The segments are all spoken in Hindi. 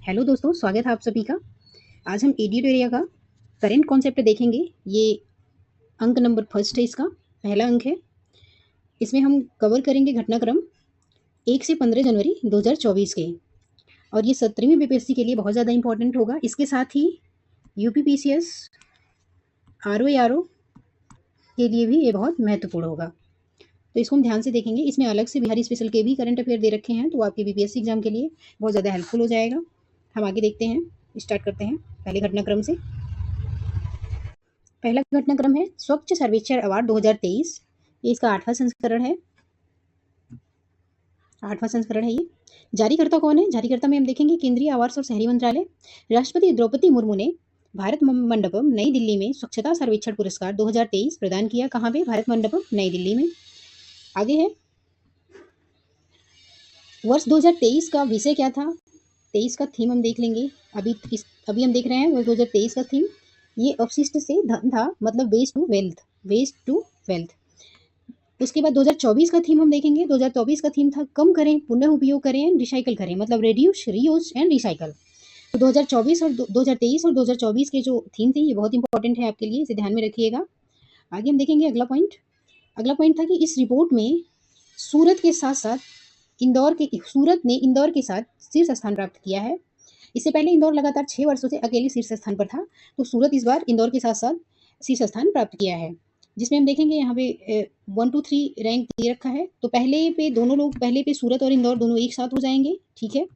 हेलो दोस्तों, स्वागत है आप सभी का। आज हम एडियो एरिया का करेंट कॉन्सेप्ट देखेंगे। ये अंक नंबर फर्स्ट है, इसका पहला अंक है। इसमें हम कवर करेंगे घटनाक्रम 1 से 15 जनवरी 2024 के, और ये 17वीं बीपीएससी के लिए बहुत ज़्यादा इंपॉर्टेंट होगा। इसके साथ ही यूपीपीसीएस आरओ के लिए भी ये बहुत महत्वपूर्ण होगा, तो इसको हम ध्यान से देखेंगे। इसमें अलग से बिहारी स्पेशल के भी करंट अफेयर दे रखे हैं, तो आपके बीपीएससी एग्जाम के लिए बहुत ज़्यादा हेल्पफुल हो जाएगा। हम आगे देखते हैं, स्टार्ट करते हैं पहले घटनाक्रम से। पहला घटनाक्रम है स्वच्छ सर्वेक्षण अवार्ड 2023। ये इसका 8वां संस्करण है। ये जारीकर्ता कौन है? जारीकर्ता में हम देखेंगे केंद्रीय आवास और शहरी मंत्रालय। राष्ट्रपति द्रौपदी मुर्मू ने भारत मंडपम नई दिल्ली में स्वच्छता सर्वेक्षण पुरस्कार 2023 प्रदान किया। कहाँ पे? भारत मंडपम नई दिल्ली में। आगे है वर्ष 2023 का विषय क्या था? 23 का थीम हम देख लेंगे। अभी हम देख रहे हैं वर्ष 2023 का थीम। ये अपशिष्ट से धन था, मतलब वेस्ट टू वेल्थ। उसके बाद 2024 का थीम हम देखेंगे। 2024 का थीम था कम करें, पुनः उपयोग करें, रिसाइकल करें, मतलब रेड्यूस, रीयूज एंड रिसाइकल। तो 2024 और 2023 और 2024 के जो थीम थे ये बहुत इंपॉर्टेंट है आपके लिए, इसे ध्यान में रखिएगा। आगे हम देखेंगे अगला पॉइंट था कि इस रिपोर्ट में सूरत ने इंदौर के साथ शीर्ष स्थान प्राप्त किया है। इससे पहले इंदौर लगातार 6 वर्षों से अकेले शीर्ष स्थान पर था, तो सूरत इस बार इंदौर के साथ साथ शीर्ष स्थान प्राप्त किया है, जिसमें हम देखेंगे यहाँ पे 1 2 3 रैंक दे रखा है। तो पहले पे सूरत और इंदौर दोनों एक साथ हो जाएंगे, ठीक है।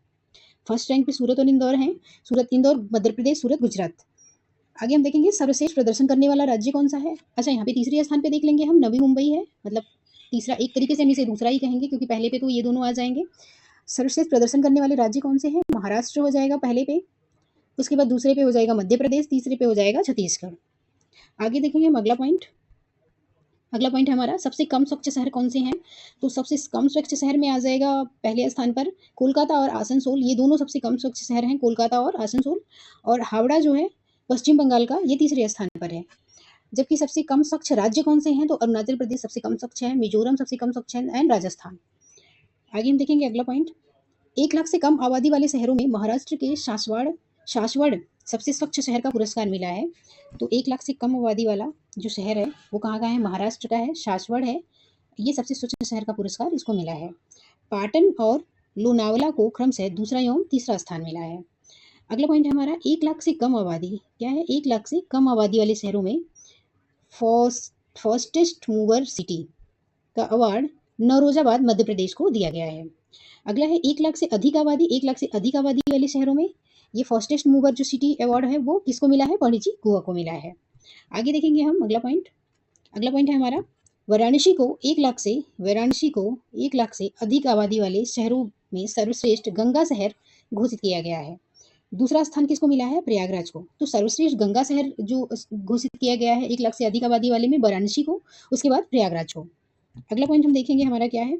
फर्स्ट रैंक पे सूरत और इंदौर हैं। इंदौर मध्य प्रदेश, सूरत गुजरात। आगे हम देखेंगे सर्वश्रेष्ठ प्रदर्शन करने वाला राज्य कौन सा है। अच्छा, यहाँ पे तीसरे स्थान पे देख लेंगे हम, नवी मुंबई है, मतलब तीसरा। एक तरीके से हम इसे दूसरा ही कहेंगे, क्योंकि पहले पे तो ये दोनों आ जाएंगे। सर्वश्रेष्ठ प्रदर्शन करने वाले राज्य कौन से हैं? महाराष्ट्र हो जाएगा पहले पे, उसके बाद दूसरे पे हो जाएगा मध्य प्रदेश, तीसरे पे हो जाएगा छत्तीसगढ़। आगे देखेंगे हम अगला पॉइंट है हमारा, सबसे कम स्वच्छ शहर कौन से हैं। तो सबसे कम स्वच्छ शहर में आ जाएगा पहले स्थान पर कोलकाता और आसनसोल। ये दोनों सबसे कम स्वच्छ शहर हैं, कोलकाता और आसनसोल। और हावड़ा जो है पश्चिम बंगाल का, ये तीसरे स्थान पर है। जबकि सबसे कम स्वच्छ राज्य कौन से हैं? तो अरुणाचल प्रदेश सबसे कम स्वच्छ है, मिजोरम सबसे कम स्वच्छ है, एंड राजस्थान। आगे हम देखेंगे अगला पॉइंट, 1 लाख से कम आबादी वाले शहरों में महाराष्ट्र के सासवड़ सबसे स्वच्छ शहर का पुरस्कार मिला है। तो 1 लाख से कम आबादी वाला जो शहर है वो कहाँ का है? महाराष्ट्र का है, सासवड़ है। ये सबसे स्वच्छ शहर का पुरस्कार इसको मिला है। पाटन और लोनावला को क्रमशः दूसरा एवं तीसरा स्थान मिला है। अगला पॉइंट है हमारा 1 लाख से कम आबादी। क्या है? 1 लाख से कम आबादी वाले शहरों में फास्टेस्ट मूवर सिटी का अवार्ड नौरोजाबाद मध्य प्रदेश को दिया गया है। अगला है 1 लाख से अधिक आबादी वाले शहरों में ये फास्टेस्ट मूवर जो सिटी अवार्ड है वो किसको मिला है? पणजी, गोवा को मिला है। आगे देखेंगे हम अगला पॉइंट है हमारा, वाराणसी को 1 लाख से अधिक आबादी वाले शहरों में सर्वश्रेष्ठ गंगा शहर घोषित किया गया है। दूसरा स्थान किसको मिला है? प्रयागराज को। तो सर्वश्रेष्ठ गंगा शहर जो घोषित किया गया है 1 लाख से अधिक आबादी वाले में, वाराणसी को, उसके बाद प्रयागराज को। अगला पॉइंट हम देखेंगे हमारा क्या है,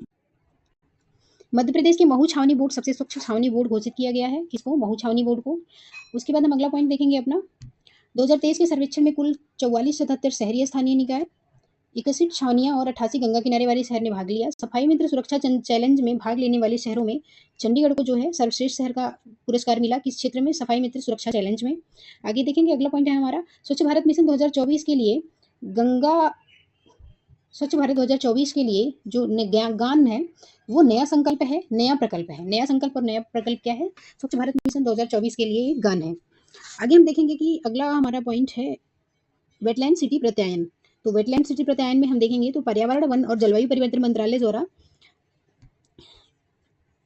मध्य प्रदेश के महू छावनी बोर्ड सबसे स्वच्छ छावनी बोर्ड घोषित किया गया है। किसको? महू छावनी बोर्ड को। उसके बाद हम अगला पॉइंट देखेंगे अपना, 2023 के सर्वेक्षण में कुल 4477 शहरी स्थानीय निकाय, 61 छावनियां और 88 गंगा किनारे वाले शहर ने भाग लिया। सफाई मित्र सुरक्षा चैलेंज में भाग लेने वाले शहरों में चंडीगढ़ को जो है सर्वश्रेष्ठ शहर का पुरस्कार मिला। किस क्षेत्र में? सफाई मित्र सुरक्षा चैलेंज में। आगे देखेंगे अगला पॉइंट है हमारा, स्वच्छ भारत मिशन 2024 के लिए स्वच्छ भारत 2024 के लिए जो गान है वो नया संकल्प है, नया प्रकल्प है। नया संकल्प और नया प्रकल्प क्या है? स्वच्छ भारत मिशन 2024 के लिए गान है। आगे हम देखेंगे कि अगला हमारा पॉइंट है वेटलैंड सिटी प्रत्यायन। तो वेटलैंड सिटी प्रत्यायन में हम देखेंगे तो पर्यावरण, वन और जलवायु परिवर्तन मंत्रालय द्वारा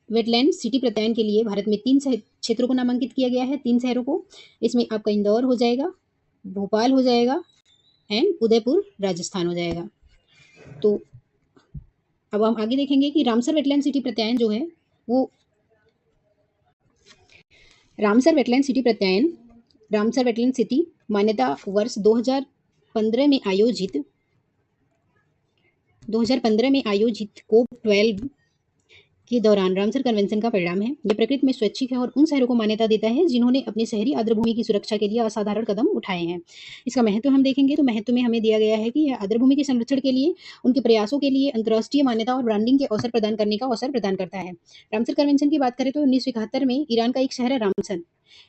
वेटलैंड सिटी प्रत्यायन के लिए भारत में 3 क्षेत्रों को नामांकित किया गया है, 3 शहरों को। इसमें आपका इंदौर हो जाएगा, भोपाल हो जाएगा, एंड उदयपुर राजस्थान हो जाएगा। तो अब हम आगे देखेंगे कि रामसर वेटलैंड सिटी प्रत्यायन जो है वो रामसर वेटलैंड सिटी मान्यता वर्ष 2015 में आयोजित COP12 के दौरान रामसर कन्वेंशन का परिणाम है। यह प्रकृति में स्वैच्छिक है और उन शहरों को मान्यता देता है जिन्होंने अपनी शहरी आर्द्रभूमि की सुरक्षा के लिए असाधारण कदम उठाए हैं। इसका महत्व हम देखेंगे तो महत्व में हमें दिया गया है कि यह आर्द्रभूमि के संरक्षण के लिए उनके प्रयासों के लिए अंतर्राष्ट्रीय मान्यता और ब्रांडिंग के अवसर प्रदान करने का अवसर प्रदान करता है। रामसर कन्वेंशन की बात करें तो 1971 में ईरान का एक शहर है रामसर,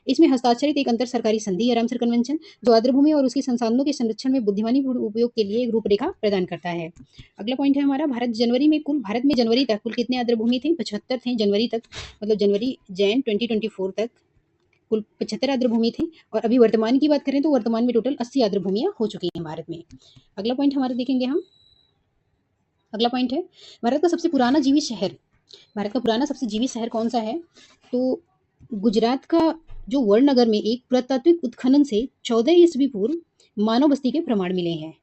इसमें हस्ताक्षरित एक अंतर सरकारी संधि है रामसर कन्वेंशन, जो आर्द्रभूमि और उसके संसाधनों के संरक्षण में बुद्धिमानीपूर्ण उपयोग के लिए एक रूपरेखा प्रदान करता है। अगला पॉइंट है हमारा, भारत में जनवरी तक कुल कितने आर्द्रभूमि थे? 75 थे जनवरी तक, मतलब जैन 2024 तक कुल 75 आर्द्रभूमि थी। और अभी वर्तमान की बात करें तो वर्तमान में टोटल 80 आर्द्रभूमियां हो चुकी हैं भारत में। अगला पॉइंट हमारा देखेंगे हम, अगला पॉइंट है भारत का सबसे पुराना जीवित शहर। भारत का पुराना सबसे जीवित शहर कौन सा है? तो गुजरात का जो वड़नगर में एक पुरातात्विक उत्खनन से 14 ईस्वी पूर्व मानव बस्ती के प्रमाण मिले हैं।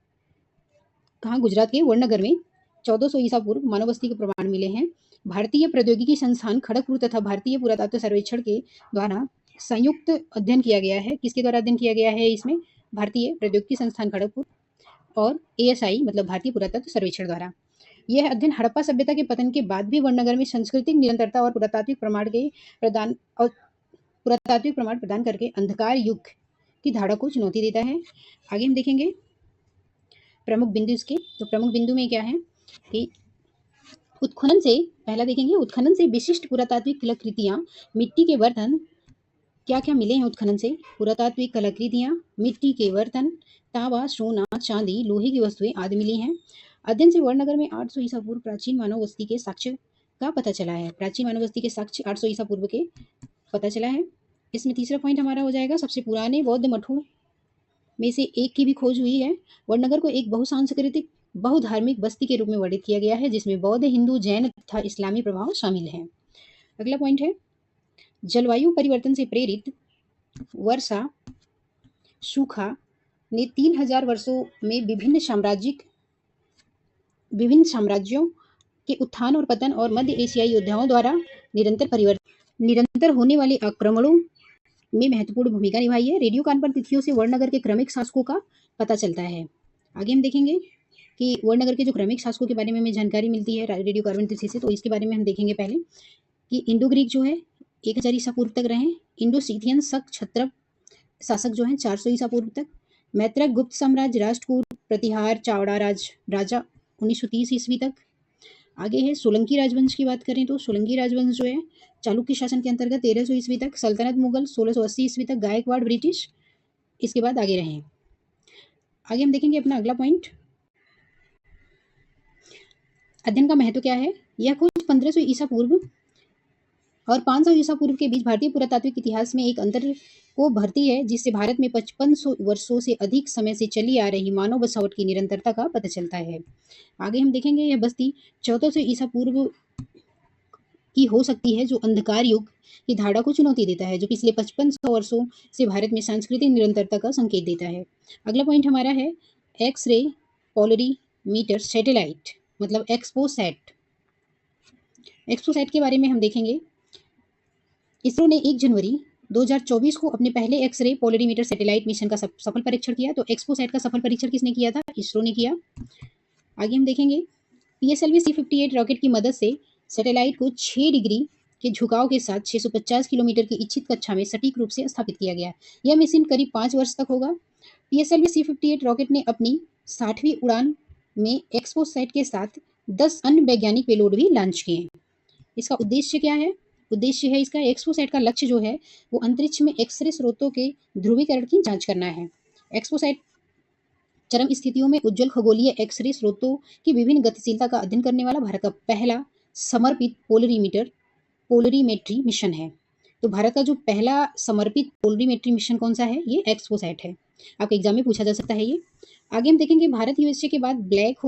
कहाँ? गुजरात के वड़नगर में 1400 ईसा पूर्व मानव बस्ती के प्रमाण मिले हैं। भारतीय प्रौद्योगिकी संस्थान खड़गपुर तथा भारतीय पुरातत्व सर्वेक्षण के द्वारा संयुक्त अध्ययन किया गया है। किसके द्वारा अध्ययन किया गया है? इसमें भारतीय प्रौद्योगिकी संस्थान खड़गपुर और ASI मतलब भारतीय पुरातत्व सर्वेक्षण द्वारा। यह अध्ययन हड़प्पा सभ्यता के पतन के बाद भी वड़नगर में सांस्कृतिक निरंतरता और पुरातात्विक प्रमाण प्रदान करके अंधकार युग की धारा को चुनौती देता है। आगे हम देखेंगे प्रमुख बिंदु इसके। तो प्रमुख बिंदु में क्या है कि उत्खनन से, पहला देखेंगे उत्खनन से विशिष्ट पुरातात्विक कलाकृतियां, मिट्टी के बर्तन, क्या क्या मिले हैं उत्खनन से? पुरातात्विक कलाकृतियां, मिट्टी के बर्तन, तांबा, सोना, चांदी, लोहे की वस्तुएं आदि मिली हैं। अध्ययन से वड़नगर में 800 ईसा पूर्व प्राचीन मानव बस्ती के साक्ष्य का पता चला है। प्राचीन मानव बस्ती के साक्ष्य 800 ईसा पूर्व के पता चला है। इसमें तीसरा पॉइंट हमारा हो जाएगा, सबसे पुराने बौद्ध मठों में से एक की भी खोज हुई है। वड़नगर को एक बहुसांस्कृतिक बहुधार्मिक बस्ती के रूप में वर्णित किया गया है, जिसमें बौद्ध, हिंदू, जैन तथा इस्लामी प्रभाव शामिल हैं। अगला पॉइंट है, जलवायु परिवर्तन से प्रेरित वर्षा सूखा ने 3000 वर्षों में विभिन्न साम्राज्यों के उत्थान और पतन और मध्य एशियाई योद्धाओं द्वारा निरंतर होने वाले आक्रमणों में महत्वपूर्ण भूमिका निभाई है। रेडियो कार्बन तिथियों से वड़नगर के क्रमिक शासकों का पता चलता है। आगे हम देखेंगे कि वड़नगर के जो क्रमिक शासकों के बारे में हमें जानकारी मिलती है रेडियो कार्बन तिथि से, तो इसके बारे में हम देखेंगे पहले कि इंडो ग्रीक जो है 1000 ईसा पूर्व तक रहे। इंडो सीथियन शक क्षत्रप शासक जो हैं 400 ईसा पूर्व तक। मैत्रक गुप्त साम्राज्य, राष्ट्रकूट, प्रतिहार, चावड़ा राजा 1930 ईस्वी तक। आगे है सोलंकी राजवंश की बात करें तो सोलंकी राजवंश जो है चालुक्य शासन के अंतर्गत 1300 ईस्वी तक। सल्तनत मुगल 1680 ईस्वी तक। गायकवाड़ ब्रिटिश इसके बाद आगे रहे। आगे हम देखेंगे अपना अगला पॉइंट, अध्ययन का महत्व क्या है। यह कुछ 1500 ईसा पूर्व और 500 ईसा पूर्व के बीच भारतीय पुरातात्विक इतिहास में एक अंतर को भरती है, जिससे भारत में 5500 वर्षों से अधिक समय से चली आ रही मानव बसावट की निरंतरता का पता चलता है। आगे हम देखेंगे यह बस्ती 1400 ईसा पूर्व की हो सकती है, जो अंधकार युग की धारणा को चुनौती देता है, जो पिछले 5500 वर्षों से भारत में सांस्कृतिक निरंतरता का संकेत देता है। अगला पॉइंट हमारा है एक्स-रे पोलरीमीटर सैटेलाइट मतलब एक्सपोसैट। एक्सपोसैट के बारे में हम देखेंगे। इसरो ने 1 जनवरी 2024 को अपने पहले एक्स-रे पोलरीमीटर सैटेलाइट मिशन का सफल परीक्षण किया। तो एक्सपोसैट का सफल परीक्षण किसने किया था? इसरो ने किया। आगे हम देखेंगे PSLV C-58 रॉकेट की मदद से सैटेलाइट को 6 डिग्री के झुकाव के साथ 650 किलोमीटर की इच्छित कक्षा में सटीक रूप से स्थापित किया गया। यह मिशन करीब 5 वर्ष तक होगा। PSLV C-58 रॉकेट ने अपनी 60वीं उड़ान में एक्सपोसैट के साथ 10 अन्य वैज्ञानिक पेलोड भी लॉन्च किए। इसका उद्देश्य क्या है? उद्देश्य है इसका एक्सपोसैट का लक्ष्य जो है वो अंतरिक्ष में एक्स-रे स्रोतों के ध्रुवीकरण की जांच करना है। एक्सपोसैट चरम स्थितियों में उज्ज्वल खगोलीय एक्स-रे स्रोतों की विभिन्न गतिशीलता का अध्ययन करने वाला भारत का पहला समर्पित पोलरीमेट्री मिशन है। तो भारत का जो पहला समर्पित पोलरीमेट्री मिशन कौन सा है? ये एक्सपोसैट है। आपके एग्जाम में पूछा जा सकता है ये। आगे हम देखेंगे भारत USA के बाद ब्लैक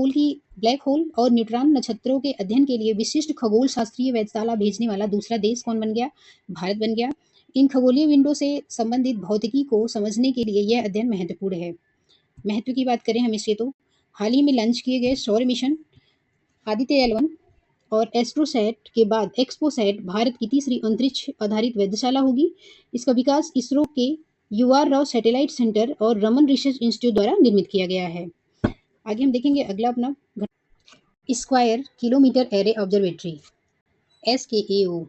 होल और न्यूट्रॉन नक्षत्रों के अध्ययन के लिए विशिष्ट खगोल शास्त्रीय वेधशाला भेजने वाला दूसरा देश कौन बन गया? भारत बन गया। इन खगोलीय विंडो से संबंधित भौतिकी को समझने के लिए यह अध्ययन महत्वपूर्ण है। महत्व की बात करें हम इसके तो हाल ही में लॉन्च किए गए सौर मिशन आदित्य L1 और एस्ट्रोसैट के बाद एक्सपोसैट भारत की तीसरी अंतरिक्ष आधारित वेधशाला होगी। इसका विकास इसरो के UR राव सैटेलाइट सेंटर और रमन रिसर्च इंस्टीट्यूट द्वारा निर्मित किया गया है। आगे हम देखेंगे अगला अपना square kilometre array observatory SKAO।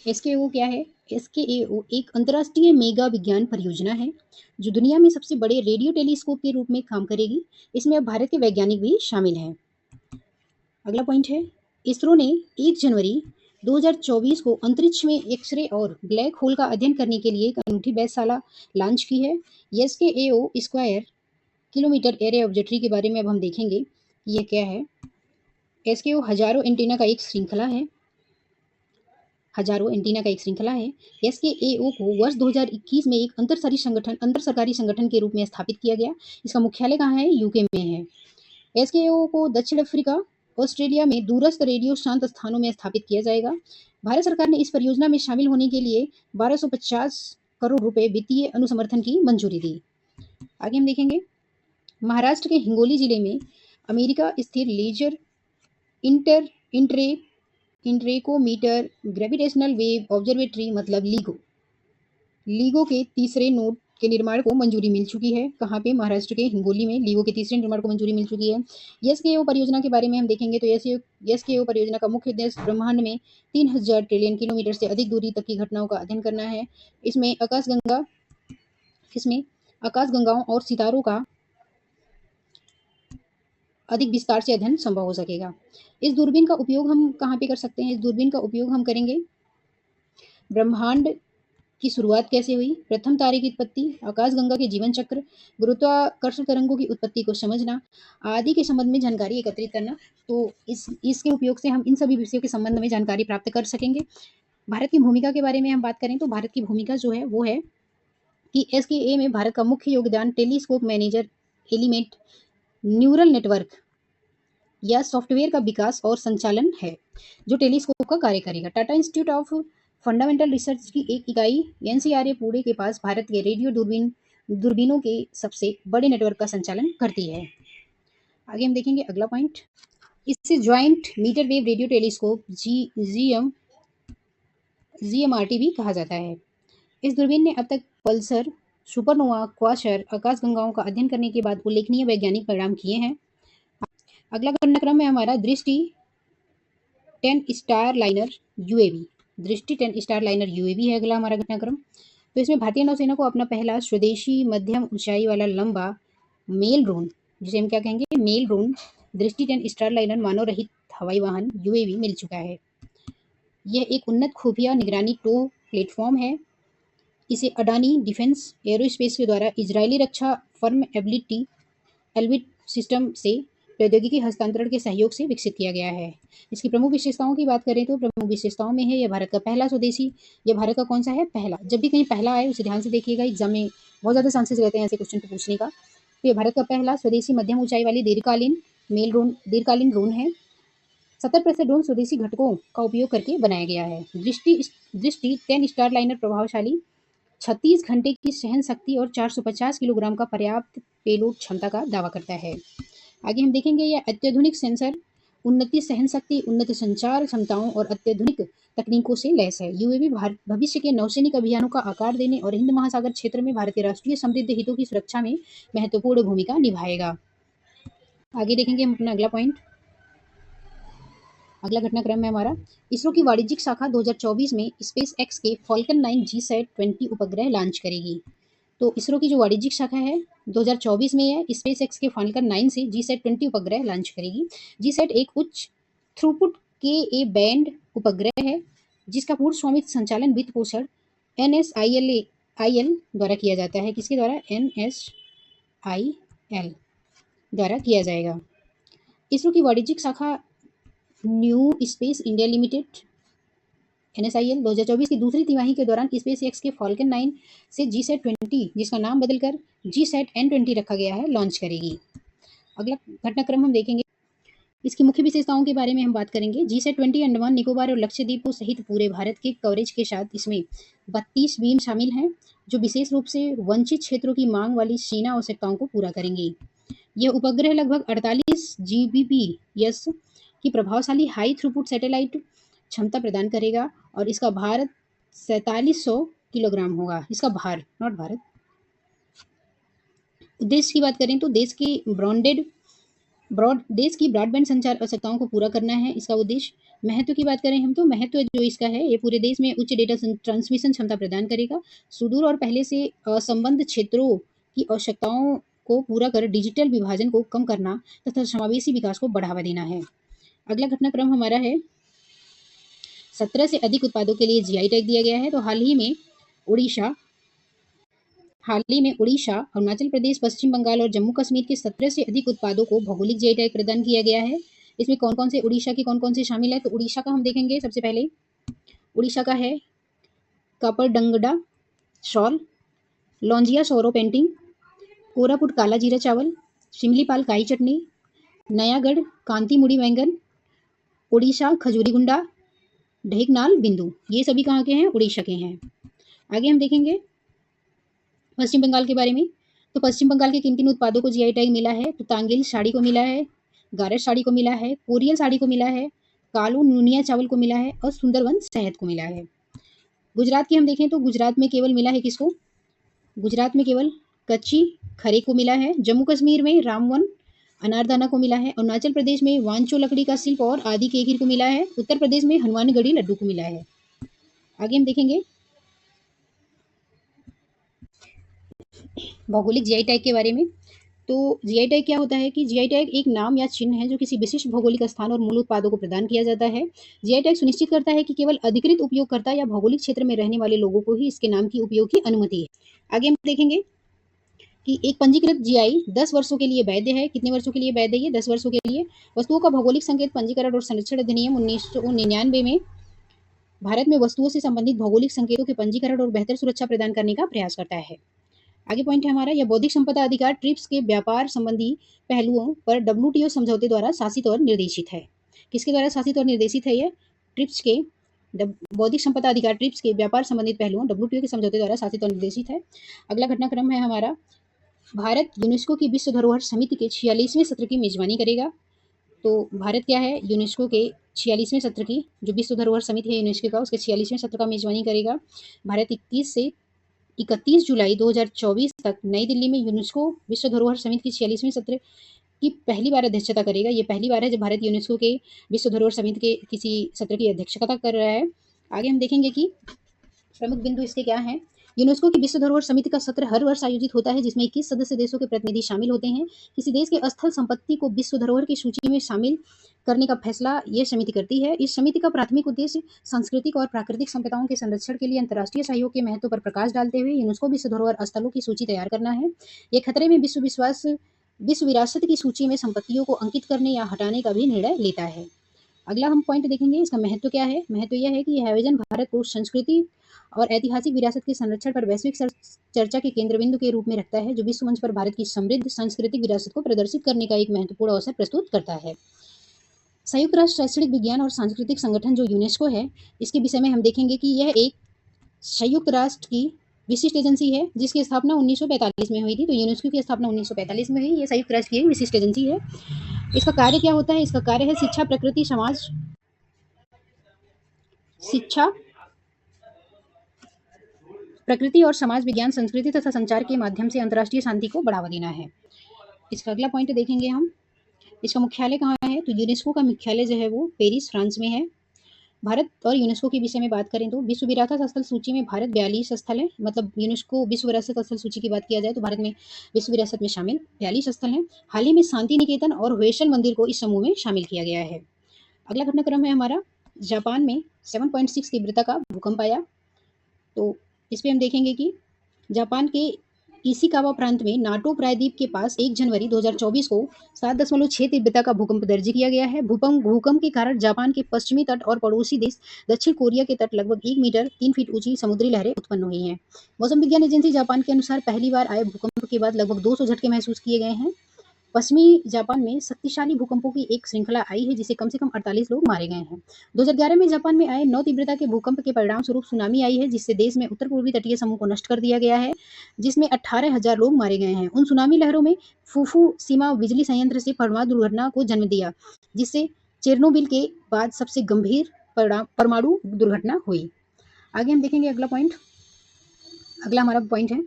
SKAO क्या है? SKAO एक अंतर्राष्ट्रीय मेगा विज्ञान परियोजना है जो दुनिया में सबसे बड़े रेडियो टेलीस्कोप के रूप में काम करेगी। इसमें अब भारत के वैज्ञानिक भी शामिल हैं। अगला पॉइंट है इसरो ने 1 जनवरी 2024 को अंतरिक्ष में एक्स-रे और ब्लैक होल का अध्ययन करने के लिए एक अनूठी वेधशाला लॉन्च की है। एसकेएओ स्क्वायर किलोमीटर एरे ऑब्जर्वेटरी के बारे में अब हम देखेंगे कि यह क्या है। एसकेओ हजारों एंटीना का एक श्रृंखला है। एसकेएओ को वर्ष 2021 में एक अंतर सरकारी संगठन के रूप में स्थापित किया गया। इसका मुख्यालय कहाँ है? यूके में है। एसकेओ को दक्षिण अफ्रीका, ऑस्ट्रेलिया में दूरस्थ रेडियो शांत स्थानों में स्थापित किया जाएगा। भारत सरकार ने इस परियोजना में शामिल होने के लिए 1250 करोड़ रुपए वित्तीय अनुसमर्थन की मंजूरी दी। आगे हम देखेंगे, महाराष्ट्र के हिंगोली जिले में अमेरिका स्थित लेजर इंटरेकोमीटर ग्रेविटेशनल वेव ऑब्जर्वेटरी मतलब लीगो के तीसरे नोड के निर्माण को मंजूरी मिल चुकी है। कहाँ पे? महाराष्ट्र के हिंगोली में लीगो के तीसरे निर्माण को मंजूरी मिल चुकी है। एसकेओ परियोजना के बारे में हम देखेंगे तो एसकेओ परियोजना का मुख्य उद्देश्य ब्रह्मांड में 3000 ट्रिलियन किलोमीटर से अधिक दूरी तक की घटनाओं का अध्ययन करना है। इसमें आकाशगंगाओं और सितारों का अधिक विस्तार से अध्ययन संभव हो सकेगा। इस दूरबीन का उपयोग हम कहाँ पे कर सकते हैं? इस दूरबीन का उपयोग हम करेंगे ब्रह्मांड की शुरुआत कैसे हुई, प्रथम तारे की उत्पत्ति, आकाशगंगा के जीवन चक्र, गुरुत्वाकर्षण तरंगों की उत्पत्ति को समझना आदि के संबंध में जानकारी एकत्रित करना। तो इसके उपयोग से हम इन सभी विषयों के संबंध में जानकारी प्राप्त कर सकेंगे। भारत की भूमिका के बारे में हम बात करें तो भारत की भूमिका जो है वो है कि एसकेए में भारत का मुख्य योगदान telescope manager element neural network या सॉफ्टवेयर का विकास और संचालन है जो टेलीस्कोप का कार्य करेगा। Tata institute of fundamental research की एक इकाई एनसीआरए पुणे के पास भारत के रेडियो दूरबीनों के सबसे बड़े नेटवर्क का संचालन करती है। आगे हम देखेंगे अगला पॉइंट, इसे giant metre wave radio telescope GMRT भी कहा जाता है। इस दूरबीन ने अब तक पल्सर, सुपरनोवा, क्वासर, आकाशगंगाओं का अध्ययन करने के बाद उल्लेखनीय वैज्ञानिक परिणाम किए हैं। अगला घटनाक्रम है हमारा दृष्टि 10 स्टारलाइनर यूएवी। दृष्टि 10 स्टारलाइनर यूएवी है अगला हमारा घटनाक्रम। तो इसमें भारतीय नौसेना को अपना पहला स्वदेशी मध्यम ऊंचाई वाला लंबा मेल ड्रोन, जिसे हम क्या कहेंगे? मेल ड्रोन दृष्टि 10 स्टारलाइनर मानव रहित हवाई वाहन यूएवी मिल चुका है। यह एक उन्नत खुफिया निगरानी टो प्लेटफॉर्म है। इसे अडानी डिफेंस एरोस्पेस के द्वारा इजरायली रक्षा फर्म एल्बिट सिस्टम से प्रौद्योगिकी हस्तांतरण के सहयोग से विकसित किया गया है। इसकी प्रमुख विशेषताओं की बात करें तो प्रमुख विशेषताओं में है यह भारत का पहला स्वदेशी, यह भारत का कौन सा है? पहला। जब भी कहीं पहला आए उसे ध्यान से देखिएगा, एग्जाम में बहुत ज़्यादा चांसेस रहते हैं ऐसे क्वेश्चन को पूछने का। तो यह भारत का पहला स्वदेशी मध्यम ऊंचाई वाली दीर्घकालीन ड्रोन है। 70% ड्रोन स्वदेशी घटकों का उपयोग करके बनाया गया है। दृष्टि 10 स्टारलाइनर प्रभावशाली 36 घंटे की सहन शक्ति और 450 किलोग्राम का पर्याप्त पेलोड क्षमता का दावा करता है। आगे हम देखेंगे यह अत्याधुनिक सेंसर, उन्नति सहन शक्ति, उन्नत संचार क्षमताओं और अत्याधुनिक तकनीकों से लैस है। यूएवी भविष्य के नौसैनिक अभियानों का आकार देने और हिंद महासागर क्षेत्र में भारतीय राष्ट्रीय समृद्ध हितों की सुरक्षा में महत्वपूर्ण भूमिका निभाएगा। आगे देखेंगे हम अपना अगला पॉइंट। अगला घटनाक्रम है हमारा इसरो की वाणिज्यिक शाखा 2024 में स्पेस एक्स के फॉल्कन 9 जीसैट 20 उपग्रह लॉन्च करेगी। तो इसरो की जो वाणिज्यिक शाखा है 2024 में यह स्पेस एक्स के फॉल्कन 9 से जीसैट 20 उपग्रह लॉन्च करेगी। जीसैट एक उच्च थ्रूपुट के ए बैंड उपग्रह है जिसका पूर्ण स्वामित्व संचालन वित्त पोषण NSIL द्वारा किया जाता है। किसके द्वारा? NSIL द्वारा किया जाएगा। इसरो की वाणिज्यिक शाखा new space India limited NSIL 2024 की दूसरी तिमाही के दौरान स्पेस एक्स के फॉल्कन 9 से जीसैट 20 जिसका नाम बदलकर जीसैट N20 रखा गया है लॉन्च करेगी। अगला घटनाक्रम हम देखेंगे, इसकी मुख्य विशेषताओं के बारे में हम बात करेंगे। जीसैट 20 अंडमान निकोबार और लक्षद्वीप को सहित पूरे भारत के कवरेज के साथ इसमें 32 बीम शामिल हैं जो विशेष रूप से वंचित क्षेत्रों की मांग वाली सेना आवश्यकताओं को पूरा करेंगे। यह उपग्रह लगभग 48 Gbps की प्रभावशाली हाई थ्रूपुट सैटेलाइट क्षमता प्रदान करेगा और इसका भार 4700 किलोग्राम होगा। इसका भार, नॉट भारत। उद्देश्य की बात करें तो देश की ब्रॉडबैंड संचार आवश्यकताओं को पूरा करना है इसका उद्देश्य। महत्व की बात करें हम तो महत्व जो इसका है ये पूरे देश में उच्च डेटा ट्रांसमिशन क्षमता प्रदान करेगा, सुदूर और पहले से असंबद्ध क्षेत्रों की आवश्यकताओं को पूरा कर डिजिटल विभाजन को कम करना तथा समावेशी विकास को बढ़ावा देना है। अगला घटनाक्रम हमारा है 17 से अधिक उत्पादों के लिए जीआई टैग दिया गया है। तो हाल ही में उड़ीसा, अरुणाचल प्रदेश, पश्चिम बंगाल और जम्मू कश्मीर के 17 से अधिक उत्पादों को भौगोलिक जीआई टैग प्रदान किया गया है। इसमें कौन-कौन से उड़ीसा के कौन-कौन से शामिल है? तो उड़ीसा का हम देखेंगे सबसे पहले। उड़ीसा का है कापड़डंगडा शॉल, लौंजिया सौरो पेंटिंग, कोरापुट काला जीरा चावल, शिमलीपाल काई चटनी, नयागढ़ कांती मुड़ी बैंगन, उड़ीसा खजूरी गुंडा, ढेकनाल बिंदु। ये सभी कहाँ के हैं? उड़ीसा के हैं। आगे हम देखेंगे पश्चिम बंगाल के बारे में। तो पश्चिम बंगाल के किन-किन उत्पादों को जीआई टैग मिला है? तो तांगिल साड़ी को मिला है, गारस साड़ी को मिला है, कोरियल साड़ी को मिला है, कालू नुनिया चावल को मिला है और सुंदरवन शहद को मिला है। गुजरात की हम देखें तो गुजरात में केवल मिला है किसको? गुजरात में केवल कच्ची खरे को मिला है। जम्मू कश्मीर में रामवन अनारदाना को मिला है। अरुणाचल प्रदेश में वांचो लकड़ी का शिल्प और आदि केकिर को मिला है। उत्तर प्रदेश में हनुमानगढ़ी लड्डू को मिला है। आगे हम देखेंगे भौगोलिक जीआई टैग के बारे में। तो जीआई टैग क्या होता है कि जीआई टैग एक नाम या चिन्ह है जो किसी विशिष्ट भौगोलिक स्थान और मूल उत्पादों को प्रदान किया जाता है। जीआई टैग सुनिश्चित करता है कि केवल अधिकृत उपयोगकर्ता या भौगोलिक क्षेत्र में रहने वाले लोगों को ही इसके नाम की उपयोग की अनुमति है। आगे हम देखेंगे कि एक पंजीकृत जीआई 10 वर्षों के लिए वैध है। कितने वर्षों के लिए वैध है? ये 10 वर्षों के लिए। वस्तुओं का भौगोलिक संकेत पंजीकरण और संरक्षण अधिनियम 1999 में भारत में वस्तुओं से संबंधित भौगोलिक संकेतों के पंजीकरण और बेहतर सुरक्षा प्रदान करने का प्रयास करता है। आगे पॉइंट है हमारा, यह बौद्धिक संपदा अधिकार ट्रिप्स के व्यापार संबंधी पहलुओं पर डब्ल्यूटीओ समझौते द्वारा शासित और निर्देशित है। किसके द्वारा शासित और निर्देशित है? ये ट्रिप्स के बौद्धिक संपदा अधिकार ट्रिप्स के व्यापार संबंधित पहलुओं डब्ल्यूटीओ के समझौते द्वारा शासित और निर्देशित है। अगला घटनाक्रम है हमारा, भारत यूनेस्को की विश्व धरोहर समिति के 46वें सत्र की मेजबानी करेगा। तो भारत क्या है? यूनेस्को के 46वें सत्र की, जो विश्व धरोहर समिति है यूनेस्को का, उसके 46वें सत्र का मेजबानी करेगा। भारत 21 से 31 जुलाई 2024 तक नई दिल्ली में यूनेस्को विश्व धरोहर समिति की 46वें सत्र की पहली बार अध्यक्षता करेगा। ये पहली बार है जब भारत यूनेस्को के विश्व धरोहर समिति के किसी सत्र की अध्यक्षता कर रहा है। आगे हम देखेंगे कि प्रमुख बिंदु इसके क्या हैं। यूनेस्को की विश्व धरोहर समिति का सत्र हर वर्ष आयोजित होता है जिसमें 21 सदस्य देशों के प्रतिनिधि शामिल होते हैं। किसी देश के स्थल संपत्ति को विश्व धरोहर की सूची में शामिल करने का फैसला ये समिति करती है। इस समिति का प्राथमिक उद्देश्य सांस्कृतिक और प्राकृतिक संपदाओं के संरक्षण के लिए अंतर्राष्ट्रीय सहयोग के महत्व पर प्रकाश डालते हुए यूनेस्को विश्व धरोहर स्थलों की सूची तैयार करना है। ये खतरे में विश्व विरासत की सूची में संपत्तियों को अंकित करने या हटाने का भी निर्णय लेता है। अगला हम पॉइंट देखेंगे, इसका महत्व क्या है। महत्व यह है कि यह आयोजन भारत को संस्कृति और ऐतिहासिक विरासत के संरक्षण पर वैश्विक चर्चा के केंद्र बिंदु के रूप में रखता है, जो विश्व मंच पर भारत की समृद्ध सांस्कृतिक विरासत को प्रदर्शित करने का एक महत्वपूर्ण अवसर प्रस्तुत करता है। संयुक्त राष्ट्र शैक्षणिक विज्ञान और सांस्कृतिक संगठन जो यूनेस्को है, इसके विषय में हम देखेंगे कि यह एक संयुक्त राष्ट्र की विशिष्ट एजेंसी है जिसकी स्थापना 1945 में हुई थी। तो यूनेस्को की स्थापना 1945 में हुई। ये संयुक्त राष्ट्र की विशिष्ट एजेंसी है। इसका कार्य क्या होता है? इसका कार्य है शिक्षा, प्रकृति और समाज विज्ञान, संस्कृति तथा संचार के माध्यम से अंतर्राष्ट्रीय शांति को बढ़ावा देना है। इसका अगला पॉइंट देखेंगे हम, इसका मुख्यालय कहाँ है। तो यूनेस्को का मुख्यालय जो है वो पेरिस, फ्रांस में है। भारत और यूनेस्को के विषय में बात करें तो विश्व विरासत स्थल सूची में भारत 42 स्थल है। मतलब यूनेस्को विश्व विरासत स्थल सूची की बात किया जाए तो भारत में विश्व विरासत में शामिल 42 स्थल हैं। हाल ही में शांति निकेतन और होयसल मंदिर को इस समूह में शामिल किया गया है। अगला घटनाक्रम है हमारा, जापान में 7.6 तीव्रता का भूकंप आया। तो इस पर हम देखेंगे कि जापान के इशिकावा प्रांत में नाटो प्रायद्वीप के पास 1 जनवरी 2024 को 7.6 तीव्रता का भूकंप दर्ज किया गया है। भूकंप के कारण जापान के पश्चिमी तट और पड़ोसी देश दक्षिण कोरिया के तट लगभग 1 मीटर 3 फीट ऊंची समुद्री लहरें उत्पन्न हुई हैं। मौसम विज्ञान एजेंसी जापान के अनुसार पहली बार आए भूकंप के बाद लगभग 200 झटके महसूस किए गए हैं। पश्चिमी जापान में शक्तिशाली भूकंपों की एक श्रृंखला आई है जिससे कम से कम 48 लोग मारे गए हैं। 2011 में जापान में आए 9 तीव्रता के भूकंप के परिणाम स्वरूप सुनामी आई है जिससे देश में उत्तर पूर्वी तटीय समूह को नष्ट कर दिया गया है, जिसमें 18,000 लोग मारे गए हैं। उन सुनामी लहरों में फुकुशिमा बिजली संयंत्र से परमाणु दुर्घटना को जन्म दिया, जिससे चेरनोबिल के बाद सबसे गंभीर परमाणु दुर्घटना हुई। आगे हम देखेंगे अगला पॉइंट। अगला हमारा पॉइंट है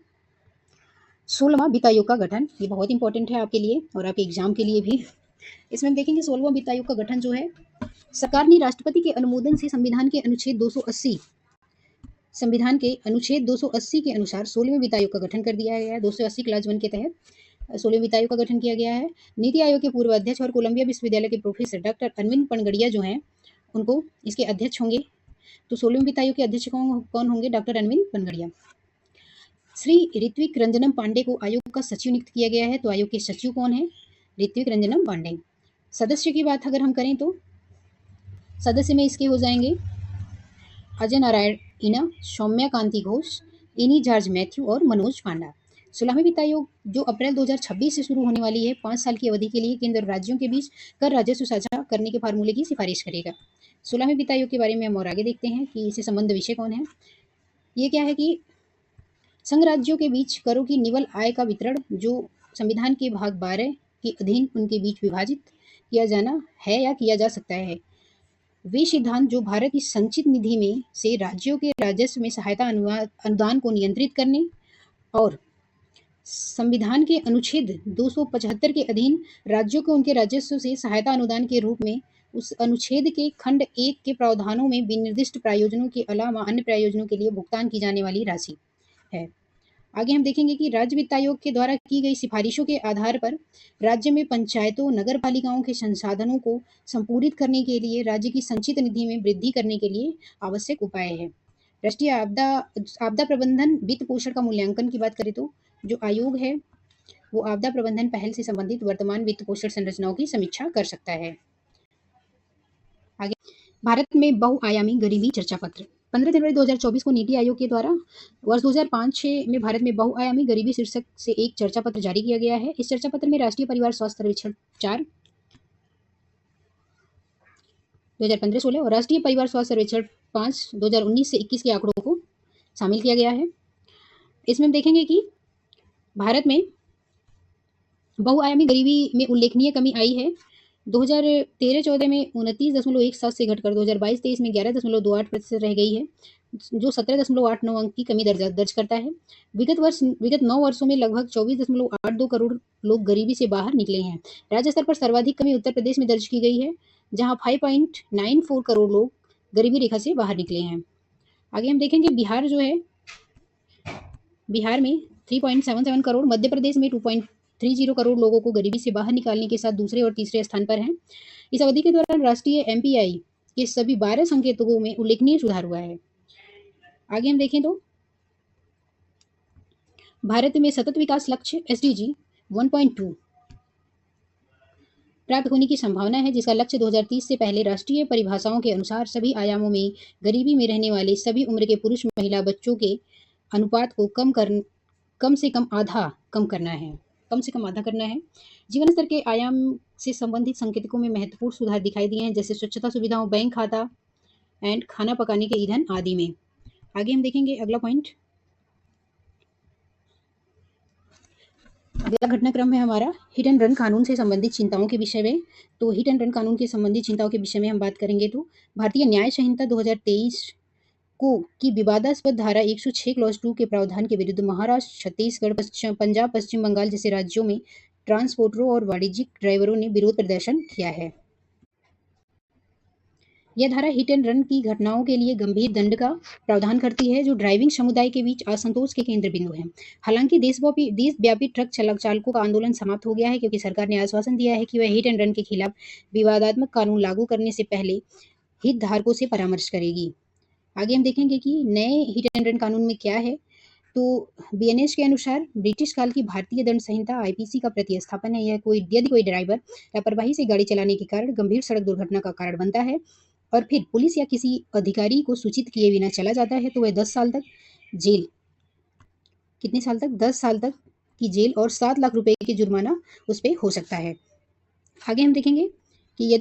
16वां वित्त आयोग का गठन। ये बहुत इंपॉर्टेंट है आपके लिए और आपके एग्जाम के लिए भी। इसमें हम देखेंगे 16वां वित्त आयोग का गठन जो है, सरकार ने राष्ट्रपति के अनुमोदन से संविधान के अनुच्छेद 280 के अनुसार 16वें वित्त आयोग का गठन कर दिया गया है। 280 क्लास 1 के तहत 16वें वित्त आयोग का गठन किया गया है। नीति आयोग के पूर्व अध्यक्ष और कोलंबिया विश्वविद्यालय के प्रोफेसर डॉक्टर अरविंद पनगड़िया जो हैं, उनको इसके अध्यक्ष होंगे। तो 16वें वित्त आयोग के अध्यक्ष कौन होंगे? डॉक्टर अरविंद बनगड़िया। श्री ऋत्विक रंजनम पांडे को आयोग का सचिव नियुक्त किया गया है, तो आयोग के सचिव कौन है? ऋत्विक रंजनम पांडे। सदस्य की बात अगर हम करें तो सदस्य में इसके हो जाएंगे अजय नारायण इना, सौम्या कांति घोष, इनी जॉर्ज मैथ्यू और मनोज पांडा। 16वें वित्त आयोग जो अप्रैल 2026 से शुरू होने वाली है, 5 साल की अवधि के लिए केंद्र और राज्यों के बीच कर राजस्व साझा करने के फार्मूले की सिफारिश करेगा। 16वें वित्त आयोग के बारे में हम और आगे देखते हैं कि इससे संबंध विषय कौन है। ये क्या है कि संघ राज्यों के बीच करों की निवल आय का वितरण जो संविधान के भाग 12 के अधीन उनके बीच विभाजित किया जाना है या किया जा सकता है। वे सिद्धांत जो भारत की संचित निधि में से राज्यों के राजस्व में सहायता अनुदान को नियंत्रित करने और संविधान के अनुच्छेद 275 के अधीन राज्यों को उनके राजस्व से सहायता अनुदान के रूप में उस अनुच्छेद के खंड 1 के प्रावधानों में विनिर्दिष्ट प्रायोजनों के अलावा अन्य प्रायोजनों के लिए भुगतान की जाने वाली राशि है। आगे हम देखेंगे कि राज्य वित्त आयोग के द्वारा की गई सिफारिशों के आधार पर राज्य में पंचायतों नगर पालिकाओं के संसाधनों को संपूरित करने के लिए राज्य की संचित निधि में वृद्धि करने के लिए आवश्यक उपाय है। राष्ट्रीय आपदा प्रबंधन वित्त पोषण का मूल्यांकन की बात करें तो जो आयोग है वो आपदा प्रबंधन पहल से संबंधित वर्तमान वित्त पोषण संरचनाओं की समीक्षा कर सकता है। आगे भारत में बहुआयामी गरीबी चर्चा पत्र 15 जनवरी 2024 को नीति आयोग के द्वारा वर्ष 2005-6 में भारत में बहुआयामी गरीबी शीर्षक से एक चर्चा पत्र जारी किया गया है। इस चर्चा पत्र में राष्ट्रीय परिवार स्वास्थ्य सर्वेक्षण 4 2015-16 और राष्ट्रीय परिवार स्वास्थ्य सर्वेक्षण 5 2019 से 21 के आंकड़ों को शामिल किया गया है। इसमें हम देखेंगे कि भारत में बहुआयामी गरीबी में उल्लेखनीय कमी आई है। 2013-14 में 29.17 से घटकर 2022-23 में 11.28% रह गई है, जो 17.89 अंक की कमी दर्ज करता है। विगत 9 वर्षों में लगभग 24.82 करोड़ लोग गरीबी से बाहर निकले हैं। राज्य स्तर पर सर्वाधिक कमी उत्तर प्रदेश में दर्ज की गई है, जहां 5.94 करोड़ लोग गरीबी रेखा से बाहर निकले हैं। आगे हम देखेंगे बिहार जो है, बिहार में 3.77 करोड़, मध्य प्रदेश में 2.30 करोड़ लोगों को गरीबी से बाहर निकालने के साथ दूसरे और तीसरे स्थान पर हैं। इस अवधि के दौरान राष्ट्रीय एमपीआई के सभी 12 संकेतकों में उल्लेखनीय सुधार हुआ है। आगे हम देखें तो भारत में सतत विकास लक्ष्य एसडीजी 1.2 प्राप्त होने की संभावना है, जिसका लक्ष्य 2030 से पहले राष्ट्रीय परिभाषाओं के अनुसार सभी आयामों में गरीबी में रहने वाले सभी उम्र के पुरुष महिला बच्चों के अनुपात को कम से कम आधा करना है। जीवन स्तर के आयाम से संबंधित संकेतकों में महत्वपूर्ण सुधार दिखाई दिए हैं, जैसे स्वच्छता सुविधाओं, बैंक खाता एंड खाना पकाने के ईंधन आदि में। आगे हम देखेंगे अगला पॉइंट। अगला घटनाक्रम है हमारा हिट एंड रन कानून से संबंधित चिंताओं के विषय में। तो हिट एंड रन कानून के संबंधित चिंताओं के विषय में हम बात करेंगे तो भारतीय न्याय संहिता 2023 की विवादास्पद धारा 106 क्लॉज 2 के प्रावधान के विरुद्ध महाराष्ट्र, छत्तीसगढ़, पंजाब, पश्चिम बंगाल जैसे राज्यों में ट्रांसपोर्टरों और वाणिज्यिक ड्राइवरों ने विरोध प्रदर्शन किया है। यह धारा हिट एंड रन की घटनाओं के लिए गंभीर दंड का प्रावधान करती है, जो ड्राइविंग समुदाय के बीच असंतोष के केंद्र बिंदु है। हालांकि देशव्यापी ट्रक चालकों का आंदोलन समाप्त हो गया है, क्योंकि सरकार ने आश्वासन दिया है कि वह हिट एंड रन के खिलाफ विवादात्मक कानून लागू करने से पहले हितधारकों से परामर्श करेगी। आगे हम देखेंगे कि नए हिट एंड रन कानून में क्या है। तो बीएनएस के अनुसार ब्रिटिश काल की भारतीय दंड संहिता आईपीसी का प्रतिस्थापन है। यदि कोई ड्राइवर लापरवाही से गाड़ी चलाने के कारण गंभीर सड़क दुर्घटना का कारण बनता है और फिर पुलिस या किसी अधिकारी को सूचित किए बिना चला जाता है, तो वह 10 साल तक जेल, कितने साल तक? 10 साल तक की जेल और 7 लाख रुपए की जुर्माना उस पर हो सकता है। आगे हम देखेंगे कि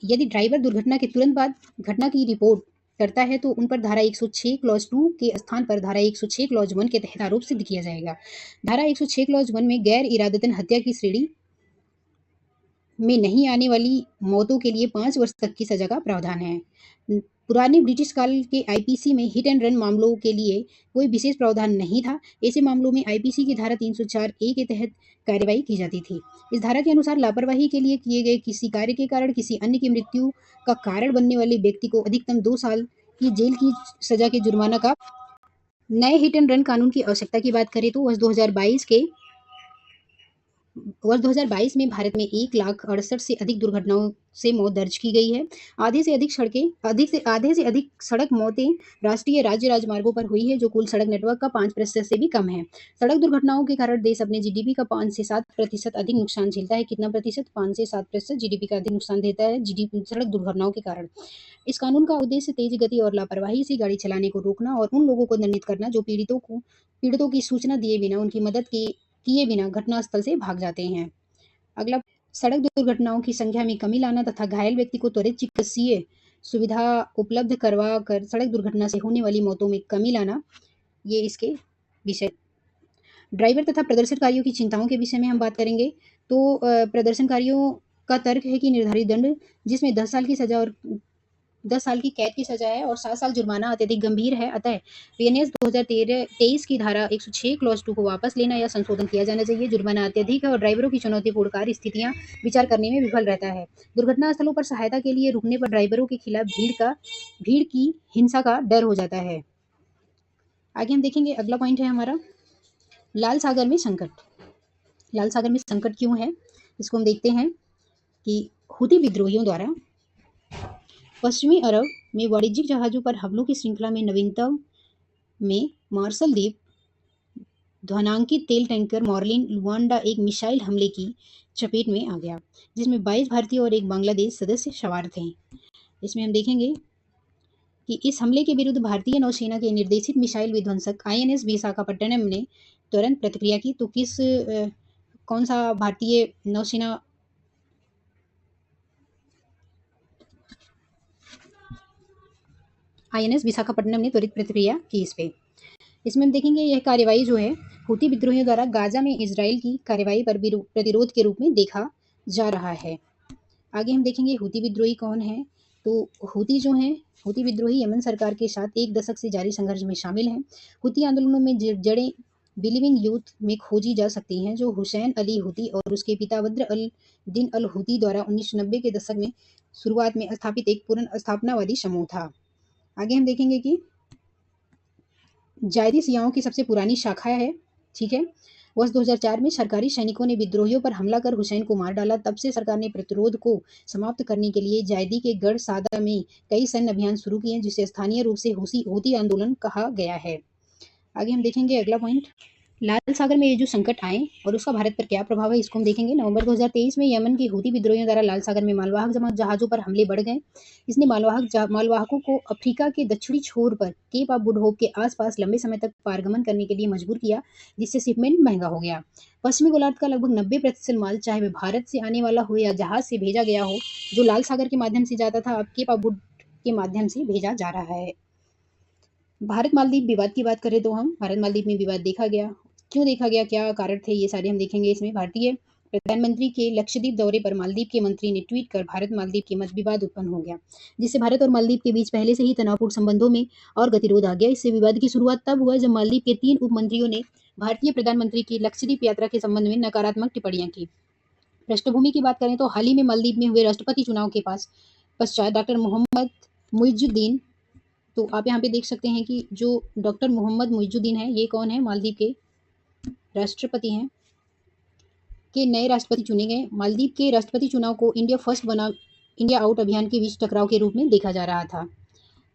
यदि ड्राइवर दुर्घटना के तुरंत बाद घटना की रिपोर्ट करता है, तो उन पर धारा 106 क्लॉज 2 के स्थान पर धारा 106 क्लॉज 1 के तहत आरोप सिद्ध किया जाएगा। धारा 106 क्लॉज 1 में गैर इरादतन हत्या की श्रेणी में नहीं आने वाली मौतों के लिए 5 वर्ष तक की सजा का प्रावधान है। पुराने ब्रिटिश काल के आईपीसी में हिट एंड रन मामलों के लिए कोई विशेष प्रावधान नहीं था। ऐसे मामलों में आईपीसी की धारा 304 ए के तहत कार्यवाही की जाती थी। इस धारा के अनुसार लापरवाही के लिए किए गए किसी कार्य के कारण किसी अन्य की मृत्यु का कारण बनने वाले व्यक्ति को अधिकतम 2 साल की जेल की सजा के जुर्माना का। नए हिट एंड रन कानून की आवश्यकता की बात करें तो वर्ष वर्ष 2022 में भारत में 1,68,000 से अधिक दुर्घटनाओं से मौत दर्ज की गई है। आधे से अधिक सड़क मौतें राष्ट्रीय राज्य राजमार्गों पर हुई है, जो कुल सड़क नेटवर्क का 5% से भी कम है। सड़क दुर्घटनाओं के कारण देश अपने जीडीपी का 5 से 7% अधिक नुकसान झेलता है। कितना प्रतिशत? 5 से 7% जीडीपी का अधिक नुकसान देता है जीडीपी सड़क दुर्घटनाओं के कारण। इस कानून का उद्देश्य तेज गति और लापरवाही से गाड़ी चलाने को रोकना और उन लोगों को दंडित करना जो पीड़ितों की सूचना दिए बिना, उनकी मदद किए बिना घटनास्थल से भाग जाते हैं। अगला, सड़क दुर्घटनाओं की संख्या में कमी लाना तथा घायल व्यक्ति को त्वरित चिकित्सीय सुविधा उपलब्ध करवा कर सड़क दुर्घटना से होने वाली मौतों में कमी लाना, ये इसके विषय। ड्राइवर तथा प्रदर्शनकारियों की चिंताओं के विषय में हम बात करेंगे तो प्रदर्शनकारियों का तर्क है कि निर्धारित दंड, जिसमें 10 साल की कैद की सजा है और 7 साल जुर्माना, अत्यधिक गंभीर है। अतः पीएनएस 2023 की धारा 106 क्लॉज 2 को वापस लेना या संशोधन किया जाना चाहिए। जुर्माना अत्यधिक है और ड्राइवरों की चुनौतीपूर्ण कार्य स्थितियां विचार करने में विफल रहता है। दुर्घटना स्थलों पर सहायता के लिए रुकने पर ड्राइवरों के खिलाफ भीड़ की हिंसा का डर हो जाता है। आगे हम देखेंगे, अगला पॉइंट है हमारा लाल सागर में संकट। लाल सागर में संकट क्यों है, इसको हम देखते हैं कि हूती विद्रोहियों द्वारा पश्चिमी अरब में वाणिज्यिक जहाजों पर हमलों की श्रृंखला में नवीनतम में मार्शल द्वीप ध्वनांकित तेल टैंकर मॉर्लिन लुआंडा एक मिसाइल हमले की चपेट में आ गया, जिसमें 22 भारतीय और एक बांग्लादेश सदस्य सवार थे। इसमें हम देखेंगे कि इस हमले के विरुद्ध भारतीय नौसेना के निर्देशित मिसाइल विध्वंसक आईएनएस विशाखापट्टनम ने तुरंत प्रतिक्रिया की। तो कौन सा भारतीय नौसेना आईएनएस विशाखापट्टनम ने त्वरित प्रतिक्रिया की इस पे। इसमें हम देखेंगे यह कार्रवाई जो है हूती विद्रोहियों द्वारा गाजा में इजराइल की कार्रवाई पर प्रतिरोध के रूप में देखा जा रहा है। आगे हम देखेंगे हूती विद्रोही कौन है। तो हूती विद्रोही यमन सरकार के साथ 1 दशक से जारी संघर्ष में शामिल हैं। हूती आंदोलनों में जड़ें बिलीविंग यूथ में खोजी जा सकती हैं, जो हुसैन अली हूती और उसके पिता बद्र अल दिन अल हूती द्वारा 1990 के दशक में शुरुआत में स्थापित एक पूर्ण स्थापनावादी समूह था। आगे हम देखेंगे कि जायदी सियाओं की सबसे पुरानी शाखा है। ठीक है, वर्ष 2004 में सरकारी सैनिकों ने विद्रोहियों पर हमला कर हुसैन को मार डाला। तब से सरकार ने प्रतिरोध को समाप्त करने के लिए जायदी के गढ़ सादा में कई सैन्य अभियान शुरू किए, जिसे स्थानीय रूप से हूती आंदोलन कहा गया है। आगे हम देखेंगे अगला पॉइंट, लाल सागर में ये जो संकट आए और उसका भारत पर क्या प्रभाव है, इसको हम देखेंगे। नवंबर 2023 में यमन के हूती विद्रोहियों द्वारा लाल सागर में मालवाहक जहाजों पर हमले बढ़ गए। इसने मालवाहकों को अफ्रीका के दक्षिणी छोर पर केप ऑफ गुड होप के आसपास लंबे समय तक पारगमन करने के लिए मजबूर किया, जिससे शिपमेंट महंगा हो गया। पश्चिमी गोलार्ध का लगभग 90% माल, चाहे वह भारत से आने वाला हो या जहाज से भेजा गया हो, जो लाल सागर के माध्यम से जाता था, अब केप ऑफ गुड के माध्यम से भेजा जा रहा है। भारत मालदीव विवाद की बात करें तो हम भारत मालदीव में विवाद देखा गया, क्यों देखा गया, क्या कारण थे, ये सारे हम देखेंगे इसमें। भारतीय प्रधानमंत्री के लक्षद्वीप दौरे पर मालदीव के मंत्री ने ट्वीट कर भारत मालदीव के मध्य विवाद उत्पन्न हो गया, जिससे भारत और मालदीव के बीच पहले से ही तनावपूर्ण संबंधों में और गतिरोध आ गया। इससे विवाद की शुरुआत तब हुआ जब मालदीव के 3 उप मंत्रियों ने भारतीय प्रधानमंत्री की लक्षद्वीप यात्रा के संबंध में नकारात्मक टिप्पणियां की। पृष्ठभूमि की बात करें तो हाल ही में मालदीव में हुए राष्ट्रपति चुनाव के पश्चात डॉक्टर मोहम्मद मुइजुद्दीन, तो आप यहाँ पे देख सकते हैं कि जो डॉक्टर मोहम्मद मुइजुद्दीन है, ये कौन है, मालदीव के राष्ट्रपति हैं, के नए राष्ट्रपति चुने गए। मालदीव के राष्ट्रपति चुनाव को इंडिया फर्स्ट बनाम इंडिया आउट अभियान के बीच टकराव के रूप में देखा जा रहा था।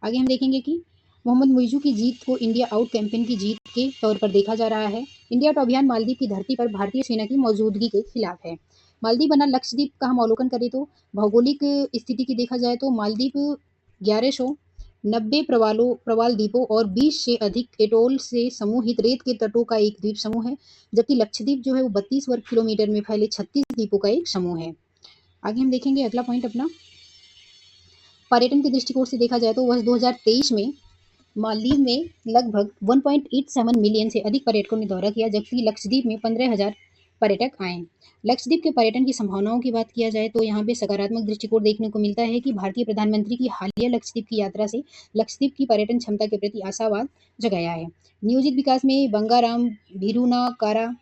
आगे हम देखेंगे कि मोहम्मद मुइजू की जीत को इंडिया आउट कैंपेन की जीत के तौर पर देखा जा रहा है। इंडिया आउट अभियान मालदीव की धरती पर भारतीय सेना की मौजूदगी के खिलाफ है। मालदीव बना लक्षद्वीप का हम अवलोकन करें तो भौगोलिक स्थिति की देखा जाए तो मालदीव 1190 प्रवाल द्वीपों और 20 से अधिक एटोल से समूहित रेत के तटों का एक द्वीप समूह है, जबकि लक्षद्वीप जो है वो 32 वर्ग किलोमीटर में फैले 36 द्वीपों का एक समूह है। आगे हम देखेंगे अगला पॉइंट अपना, पर्यटन के दृष्टिकोण से देखा जाए तो वर्ष 2023 में मालदीव में लगभग 1.87 मिलियन से अधिक पर्यटकों ने दौरा किया, जबकि लक्षद्वीप में 15,000 पर्यटक आए। लक्षद्वीप के पर्यटन की संभावनाओं की बात किया जाए तो यहाँ पे सकारात्मक दृष्टिकोण देखने को मिलता है कि भारतीय प्रधानमंत्री की हालिया लक्षद्वीप की यात्रा से लक्षद्वीप की पर्यटन क्षमता के प्रति आशावाद जगाया है। नियोजित विकास में बंगाराम, भीरुनाकारा,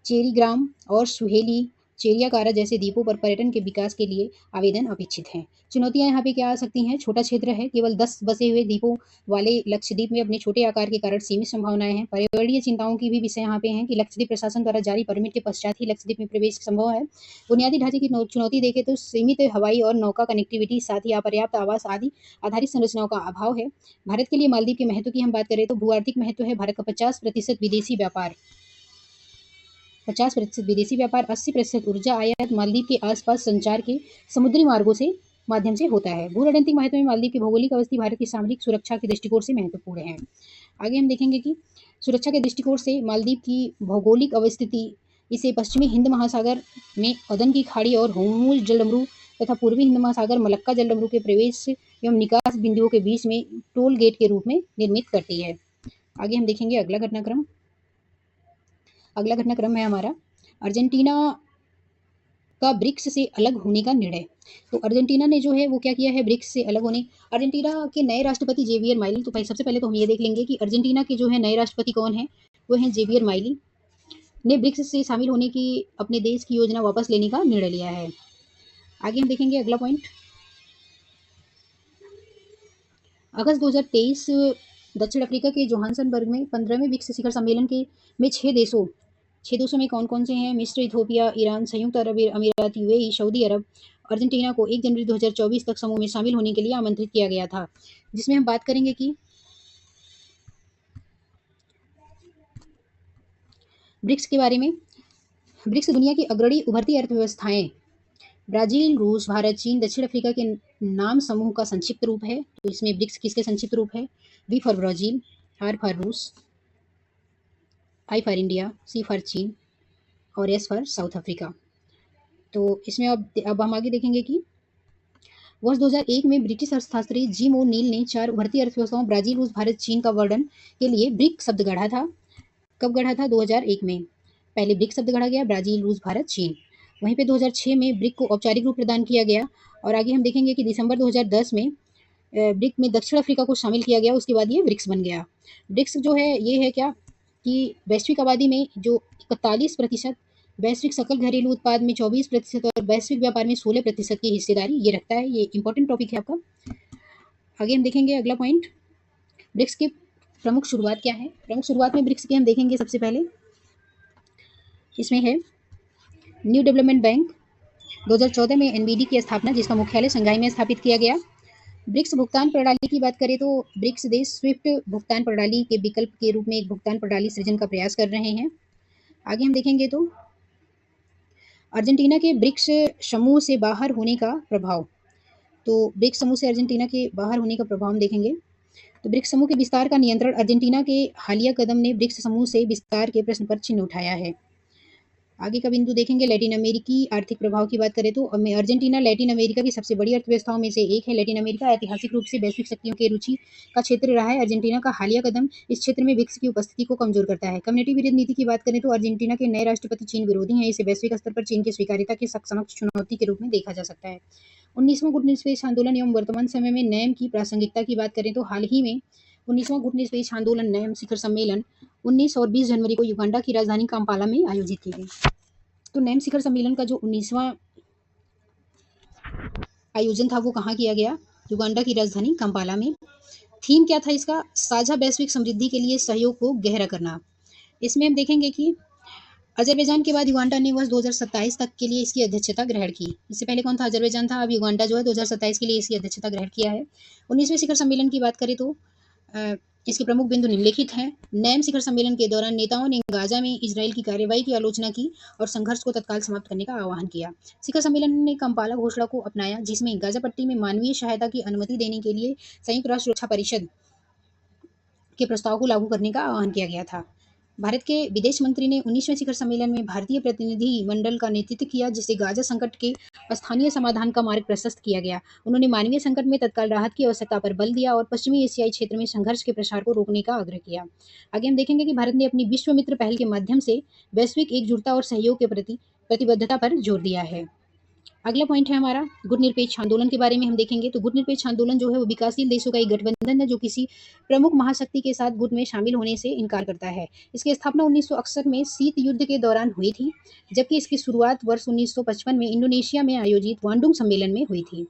चेरीग्राम और सुहेली चेरियाकारा जैसे द्वीपों पर पर्यटन के विकास के लिए आवेदन अपेक्षित हैं। चुनौतियां यहाँ पे क्या आ सकती हैं? छोटा क्षेत्र है, केवल 10 बसे हुए द्वीपों वाले लक्षद्वीप में अपने छोटे आकार के कारण सीमित संभावनाएं हैं। पर्यावरणीय चिंताओं की भी विषय यहाँ पे हैं कि लक्षद्वीप प्रशासन द्वारा जारी परमिट के पश्चात ही लक्षद्वीप में प्रवेश संभव है। बुनियादी ढांचे की चुनौती देखें तो सीमित हवाई और नौका कनेक्टिविटी, साथ ही अपर्याप्त आवास आदि आधारित संरचनाओं का अभाव है। भारत के लिए मालदीव के महत्व की हम बात करें तो भू आर्थिक महत्व है। भारत का 50% विदेशी व्यापार 50% विदेशी व्यापार, 80% ऊर्जा आयात मालदीव के आसपास संचार के समुद्री मार्गों से माध्यम से होता है। भू रणनीतिक महत्व में मालदीव की भौगोलिक अवस्था भारत की सामरिक सुरक्षा के दृष्टिकोण से महत्वपूर्ण है। आगे हम देखेंगे कि सुरक्षा के दृष्टिकोण से मालदीव की भौगोलिक अवस्थिति इसे पश्चिमी हिंद महासागर में अदन की खाड़ी और होर्मुज जलडमरू तथा पूर्वी हिंद महासागर मलक्का जलडमरू के प्रवेश एवं निकास बिंदुओं के बीच में टोल गेट के रूप में निर्मित करती है। आगे हम देखेंगे अगला घटनाक्रम है हमारा अर्जेंटीना का ब्रिक्स से अलग होने का निर्णय। तो अर्जेंटीना ने जो है वो क्या किया है, ब्रिक्स से अलग होने। अर्जेंटीना के नए राष्ट्रपति जेवियर माइली, तो सबसे पहले तो हम ये देख लेंगे कि अर्जेंटीना के जो है नए राष्ट्रपति कौन है, वो हैं जेवियर माइली, ने ब्रिक्स से शामिल होने की अपने देश की योजना वापस लेने का निर्णय लिया है। आगे हम देखेंगे अगला पॉइंट। अगस्त 2023 दक्षिण अफ्रीका के जोहान्सबर्ग में 15वें ब्रिक्स शिखर सम्मेलन के में 6 देशों में कौन कौन से हैं? मिस्र, इथियोपिया, ईरान, संयुक्त अरब अमीरात, यूएई, सऊदी अरब। अर्जेंटीना को 1 जनवरी 2024 तक समूह में शामिल होने के लिए आमंत्रित किया गया था, जिसमें हम बात करेंगे कि ब्रिक्स के बारे में। ब्रिक्स दुनिया की अग्रणी उभरती अर्थव्यवस्थाएं ब्राजील, रूस, भारत, चीन, दक्षिण अफ्रीका के नाम समूह का संक्षिप्त रूप है। तो इसमें ब्रिक्स किसके संक्षिप्त रूप है? B for Brazil, R for रूस, I for India, C for चीन और एस फॉर साउथ अफ्रीका। तो इसमें अब हम आगे देखेंगे कि वर्ष 2001 में ब्रिटिश अर्थशास्त्री जिम ओ नील ने 4 उभरती अर्थव्यवस्थाओं ब्राजील, रूस, भारत, चीन का वर्णन के लिए ब्रिक शब्द गढ़ा था। कब गढ़ा था? 2001 में पहले ब्रिक शब्द गढ़ा गया, ब्राजील, रूस, भारत, चीन। वहीं पे 2006 में ब्रिक को औपचारिक रूप प्रदान किया गया और आगे हम देखेंगे कि दिसंबर 2010 में ब्रिक में दक्षिण अफ्रीका को शामिल किया गया। उसके बाद ये ब्रिक्स बन गया। ब्रिक्स जो है ये है क्या कि वैश्विक आबादी में जो 41%, वैश्विक सकल घरेलू उत्पाद में 24% और वैश्विक व्यापार में 16% की हिस्सेदारी ये रखता है। ये इंपॉर्टेंट टॉपिक है आपका। आगे हम देखेंगे अगला पॉइंट, ब्रिक्स की प्रमुख शुरुआत क्या है। प्रमुख शुरुआत में ब्रिक्स की हम देखेंगे सबसे पहले इसमें है न्यू डेवलपमेंट बैंक। 2014 में एनबीडी की स्थापना, जिसका मुख्यालय शंघाई में स्थापित किया गया। ब्रिक्स भुगतान प्रणाली की बात करें तो ब्रिक्स देश स्विफ्ट भुगतान प्रणाली के विकल्प के रूप में एक भुगतान प्रणाली सृजन का प्रयास कर रहे हैं। आगे हम देखेंगे तो अर्जेंटीना के ब्रिक्स समूह से बाहर होने का प्रभाव। तो ब्रिक्स समूह से अर्जेंटीना के बाहर होने का प्रभाव हम देखेंगे। तो ब्रिक्स समूह के विस्तार का नियंत्रण अर्जेंटीना के हालिया कदम ने ब्रिक्स समूह से विस्तार के प्रश्न पर चिन्ह उठाया है। आगे का बिंदु देखेंगे लैटिन अमेरिकी आर्थिक प्रभाव की बात करें तो अर्जेंटीना लैटिन अमेरिका की सबसे बड़ी अर्थव्यवस्थाओं में से एक है। लैटिन अमेरिका ऐतिहासिक रूप से वैश्विक शक्तियों के रुचि का क्षेत्र रहा है। अर्जेंटीना का हालिया कदम इस क्षेत्र में ब्रिक्स की उपस्थिति को कमजोर करता है। कम्युनिटी विरोध नीति की बात करें तो अर्जेंटीना के नए राष्ट्रपति चीन विरोधी हैं। इसे वैश्विक स्तर पर चीन की स्वीकार्यता के समक्ष चुनौती के रूप में देखा जा सकता है। 19वां गुटनिरपेक्ष आंदोलन एवं वर्तमान समय में नैम की प्रासंगिकता की बात करें तो हाल ही में 19वां गुटनिरपेक्ष आंदोलन नैम शिखर सम्मेलन 19 और 20 जनवरी को युगांडा की राजधानी काम्पाला में आयोजित की गई। तो नैम शिखर सम्मेलन का जो 19वां आयोजन था वो कहाँ किया गया? युगांडा की राजधानी काम्पाला में। थीम क्या था इसका? साझा वैश्विक समृद्धि के लिए सहयोग को गहरा करना। इसमें हम देखेंगे कि अजरबैजान के बाद युगांडा ने वर्ष 2027 तक के लिए इसकी अध्यक्षता ग्रहण की। इससे पहले कौन था? अजरबैजान था। अब युगांडा जो है 2027 के लिए इसकी अध्यक्षता ग्रहण किया है। 19वें शिखर सम्मेलन की बात करें तो इसके प्रमुख बिंदु निम्नलिखित हैं। नैम शिखर सम्मेलन के दौरान नेताओं ने गाजा में इजराइल की कार्रवाई की आलोचना की और संघर्ष को तत्काल समाप्त करने का आह्वान किया। शिखर सम्मेलन ने काम्पाला घोषणा को अपनाया, जिसमें गाजा पट्टी में मानवीय सहायता की अनुमति देने के लिए संयुक्त राष्ट्र सुरक्षा परिषद के प्रस्ताव को लागू करने का आह्वान किया गया था। भारत के विदेश मंत्री ने 19वें शिखर सम्मेलन में भारतीय प्रतिनिधि मंडल का नेतृत्व किया, जिससे गाजा संकट के स्थानीय समाधान का मार्ग प्रशस्त किया गया। उन्होंने मानवीय संकट में तत्काल राहत की आवश्यकता पर बल दिया और पश्चिमी एशियाई क्षेत्र में संघर्ष के प्रसार को रोकने का आग्रह किया। आगे हम देखेंगे कि भारत ने अपनी विश्व मित्र पहल के माध्यम से वैश्विक एकजुटता और सहयोग के प्रति प्रतिबद्धता पर जोर दिया है। अगला पॉइंट है हमारा गुट निरपेक्ष आंदोलन के बारे में हम देखेंगे। तो गुट निरपेक्ष आंदोलन जो है वो विकासशील देशों का एक गठबंधन है जो किसी प्रमुख महाशक्ति के साथ गुट में शामिल होने से इनकार करता है। इसकी स्थापना 1961 में शीत युद्ध के दौरान हुई थी, जबकि इसकी शुरुआत वर्ष 1955 में इंडोनेशिया में आयोजित बांडुंग सम्मेलन में हुई थी।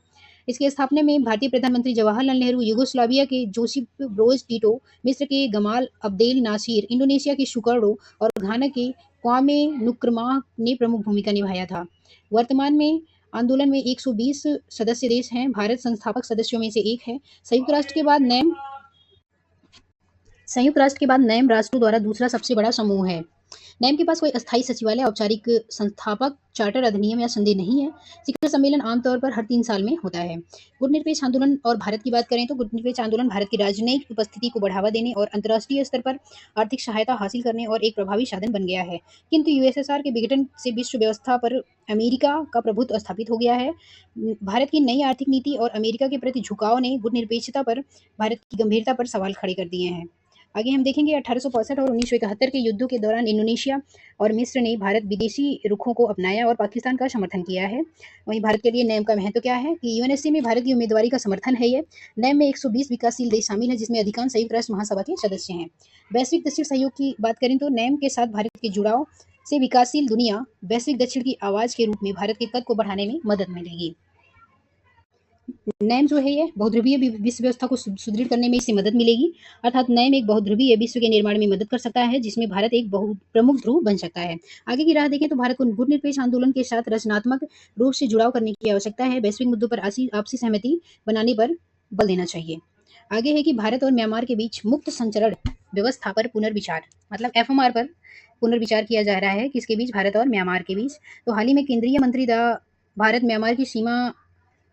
इसकी स्थापना में भारतीय प्रधानमंत्री जवाहरलाल नेहरू, युगोस्लाविया के जोसिफ ब्रोज टिटो, मिस्र के गमाल अब्देल नासिर, इंडोनेशिया के सुकर्णो और घाना के क्वामे नुक्रमा ने प्रमुख भूमिका निभाया था। वर्तमान में आंदोलन में 120 सदस्य देश हैं। भारत संस्थापक सदस्यों में से एक है। संयुक्त राष्ट्र के बाद नैम राष्ट्रों द्वारा दूसरा सबसे बड़ा समूह है। नैम के पास कोई अस्थायी सचिवालय, औपचारिक संस्थापक चार्टर, अधिनियम या संधि नहीं है। शिखर सम्मेलन आमतौर पर हर 3 साल में होता है। गुटनिरपेक्ष आंदोलन और भारत की बात करें तो गुटनिरपेक्ष आंदोलन भारत की राजनयिक उपस्थिति को बढ़ावा देने और अंतर्राष्ट्रीय स्तर पर आर्थिक सहायता हासिल करने और एक प्रभावी साधन बन गया है। किंतु यूएसएसआर के विघटन से विश्व व्यवस्था पर अमेरिका का प्रभुत्व स्थापित हो गया है। भारत की नई आर्थिक नीति और अमेरिका के प्रति झुकाव ने गुटनिरपेक्षता पर भारत की गंभीरता पर सवाल खड़े कर दिए हैं। आगे हम देखेंगे 1865 और 1971 के युद्धों के दौरान इंडोनेशिया और मिस्र ने भारत विदेशी रुखों को अपनाया और पाकिस्तान का समर्थन किया है। वहीं भारत के लिए नैम का महत्व क्या है कि यूएनएससी में भारत की उम्मीदवारी का समर्थन है। ये नैम में 120 विकासशील देश शामिल हैं, जिसमें अधिकांश संयुक्त राष्ट्र महासभा के सदस्य हैं। वैश्विक दक्षिण सहयोग की बात करें तो नैम के साथ भारत के जुड़ाव से विकासशील दुनिया वैश्विक दक्षिण की आवाज के रूप में भारत के कद को बढ़ाने में मदद मिलेगी। नैम जो है ये बहुध्रुवीय विश्व व्यवस्था को सुदृढ़ करने में इससे मदद मिलेगी। अर्थात नैम एक बहुध्रुवीय विश्व के निर्माण में मदद कर सकता है, जिसमें भारत एक बहुत प्रमुख ध्रुव बन सकता है। आगे की राह देखें तो भारत को गुटनिरपेक्ष आंदोलन के साथ रचनात्मक रूप से जुड़ाव करने की आवश्यकता है। वैश्विक मुद्दों पर आपसी सहमति बनाने पर बल देना चाहिए। आगे है कि भारत और म्यांमार के बीच मुक्त संचरण व्यवस्था पर पुनर्विचार, मतलब एफएमआर पर पुनर्विचार किया जा रहा है। किसके बीच? भारत और म्यांमार के बीच। तो हाल ही में केंद्रीय मंत्री भारत म्यांमार की सीमा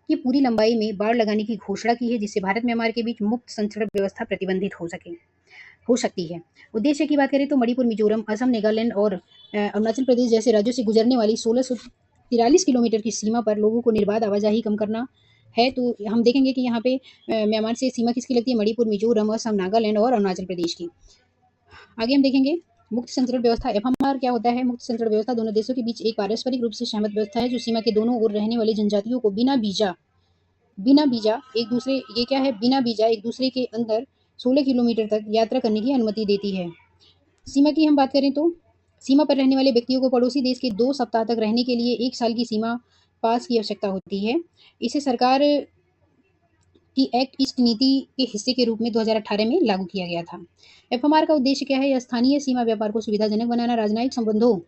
की पूरी लंबाई में बाड़ लगाने की घोषणा की है, जिससे भारत म्यांमार के बीच मुक्त संचरण व्यवस्था प्रतिबंधित हो सकती है। उद्देश्य की बात करें तो मणिपुर, मिजोरम, असम, नागालैंड और अरुणाचल प्रदेश जैसे राज्यों से गुजरने वाली 1643 किलोमीटर की सीमा पर लोगों को निर्बाध आवाजाही कम करना है। तो हम देखेंगे कि यहाँ पे म्यांमार से सीमा किसकी लगती है? मणिपुर, मिजोरम, असम, नागालैंड और अरुणाचल प्रदेश की। आगे हम देखेंगे मुक्त संचरण व्यवस्था। एफएमआर क्या होता है? मुक्त संचरण व्यवस्था दोनों देशों के बीच एक पारस्परिक रूप से सहमत व्यवस्था है जो सीमा के दोनों ओर रहने वाली जनजातियों को बिना वीजा एक दूसरे के अंदर 16 किलोमीटर तक यात्रा करने की अनुमति देती है। सीमा की हम बात करें तो सीमा पर रहने वाले व्यक्तियों को पड़ोसी देश के 2 सप्ताह तक रहने के लिए 1 साल की सीमा पास की आवश्यकता होती है। इसे सरकार की एक्ट ईस्ट नीति के हिस्से के रूप में 2018 में लागू किया गया था। एफएमआर का उद्देश्य क्या है? यह स्थानीय सीमा व्यापार को सुविधाजनक बनाना, राजनयिक संबंधों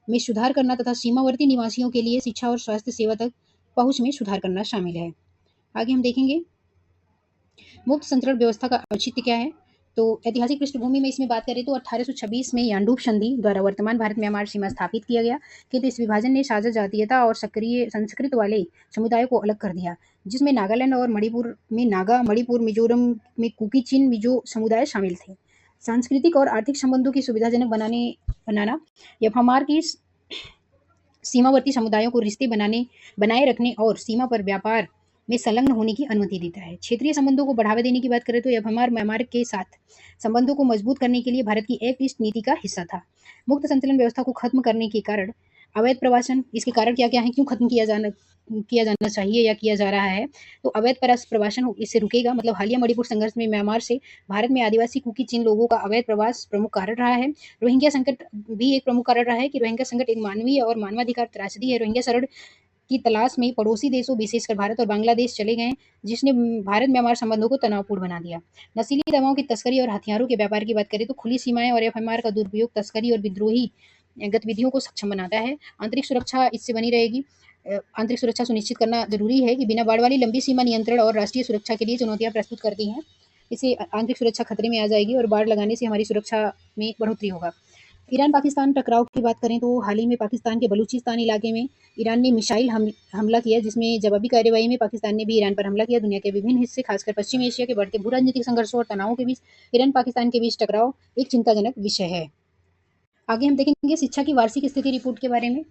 में सुधार करना तथा सीमावर्ती निवासियों के लिए शिक्षा और स्वास्थ्य सेवा तक पहुंच में सुधार करना शामिल है। आगे हम देखेंगे मुक्त संचरण व्यवस्था का औचित्य क्या है। तो ऐतिहासिक पृष्ठभूमि में इसमें बात करें तो 1826 में यानडूप संधि द्वारा वर्तमान भारत म्यांमार सीमा स्थापित किया गया, किंतु इस विभाजन ने साझा जातीयता और सक्रिय संस्कृत वाले समुदायों को अलग कर दिया, जिसमें नागालैंड और मणिपुर में नागा, मणिपुर, मिजोरम में कुकी चिन मिजो समुदाय शामिल थे। सांस्कृतिक और आर्थिक संबंधों की सुविधाजनक बनाना एफएमआर की सीमावर्ती समुदायों को रिश्ते बनाए रखने और सीमा पर व्यापार में संलग्न होने की अनुमति देता है। क्षेत्रीय संबंधों को बढ़ावा देने की बात करें तो एफएमआर म्यांमार के साथ संबंधों को मजबूत करने के लिए भारत की एक्ट ईस्ट नीति का हिस्सा था। मुक्त संचलन व्यवस्था को खत्म करने के कारण अवैध प्रवासन, इसके कारण क्या क्या है, क्यों खत्म किया जाना चाहिए या किया जा रहा है? तो अवैध प्रवासन इससे रुकेगा। मतलब हालिया मणिपुर संघर्ष में म्यांमार से भारत में आदिवासी कुकी चिन लोगों का अवैध प्रवास प्रमुख कारण रहा है। रोहिंग्या संकट भी एक प्रमुख कारण रहा है कि रोहिंग्या संकट एक मानवीय और मानवाधिकार त्रासदी है। रोहिंग्या शरण की तलाश में पड़ोसी देशों विशेषकर भारत और बांग्लादेश चले गए, जिसने भारत म्यांमार संबंधों को तनावपूर्ण बना दिया। नशीली दवाओं की तस्करी और हथियारों के व्यापार की बात करें तो खुली सीमाएं और एफएमआर का दुरुपयोग तस्करी और विद्रोही गतिविधियों को सक्षम बनाता है। आंतरिक सुरक्षा इससे बनी रहेगी। आंतरिक सुरक्षा सुनिश्चित करना जरूरी है कि बिना बाढ़ वाली लंबी सीमा नियंत्रण और राष्ट्रीय सुरक्षा के लिए चुनौतियां प्रस्तुत करती हैं। इससे आंतरिक सुरक्षा खतरे में आ जाएगी और बाढ़ लगाने से हमारी सुरक्षा में बढ़ोतरी होगा। ईरान पाकिस्तान टकराव की बात करें तो हाल ही में पाकिस्तान के बलूचिस्तान इलाके में ईरान ने मिसाइल हमला किया, जिसमें जवाबी कार्रवाई में पाकिस्तान ने भी ईरान पर हमला किया। दुनिया के विभिन्न हिस्से, खासकर पश्चिम एशिया के बढ़ते भू-राजनीतिक संघर्षों और तनावों के बीच ईरान पाकिस्तान के बीच टकराव एक चिंताजनक विषय है। आगे हम देखेंगे शिक्षा की वार्षिक स्थिति रिपोर्ट के बारे में।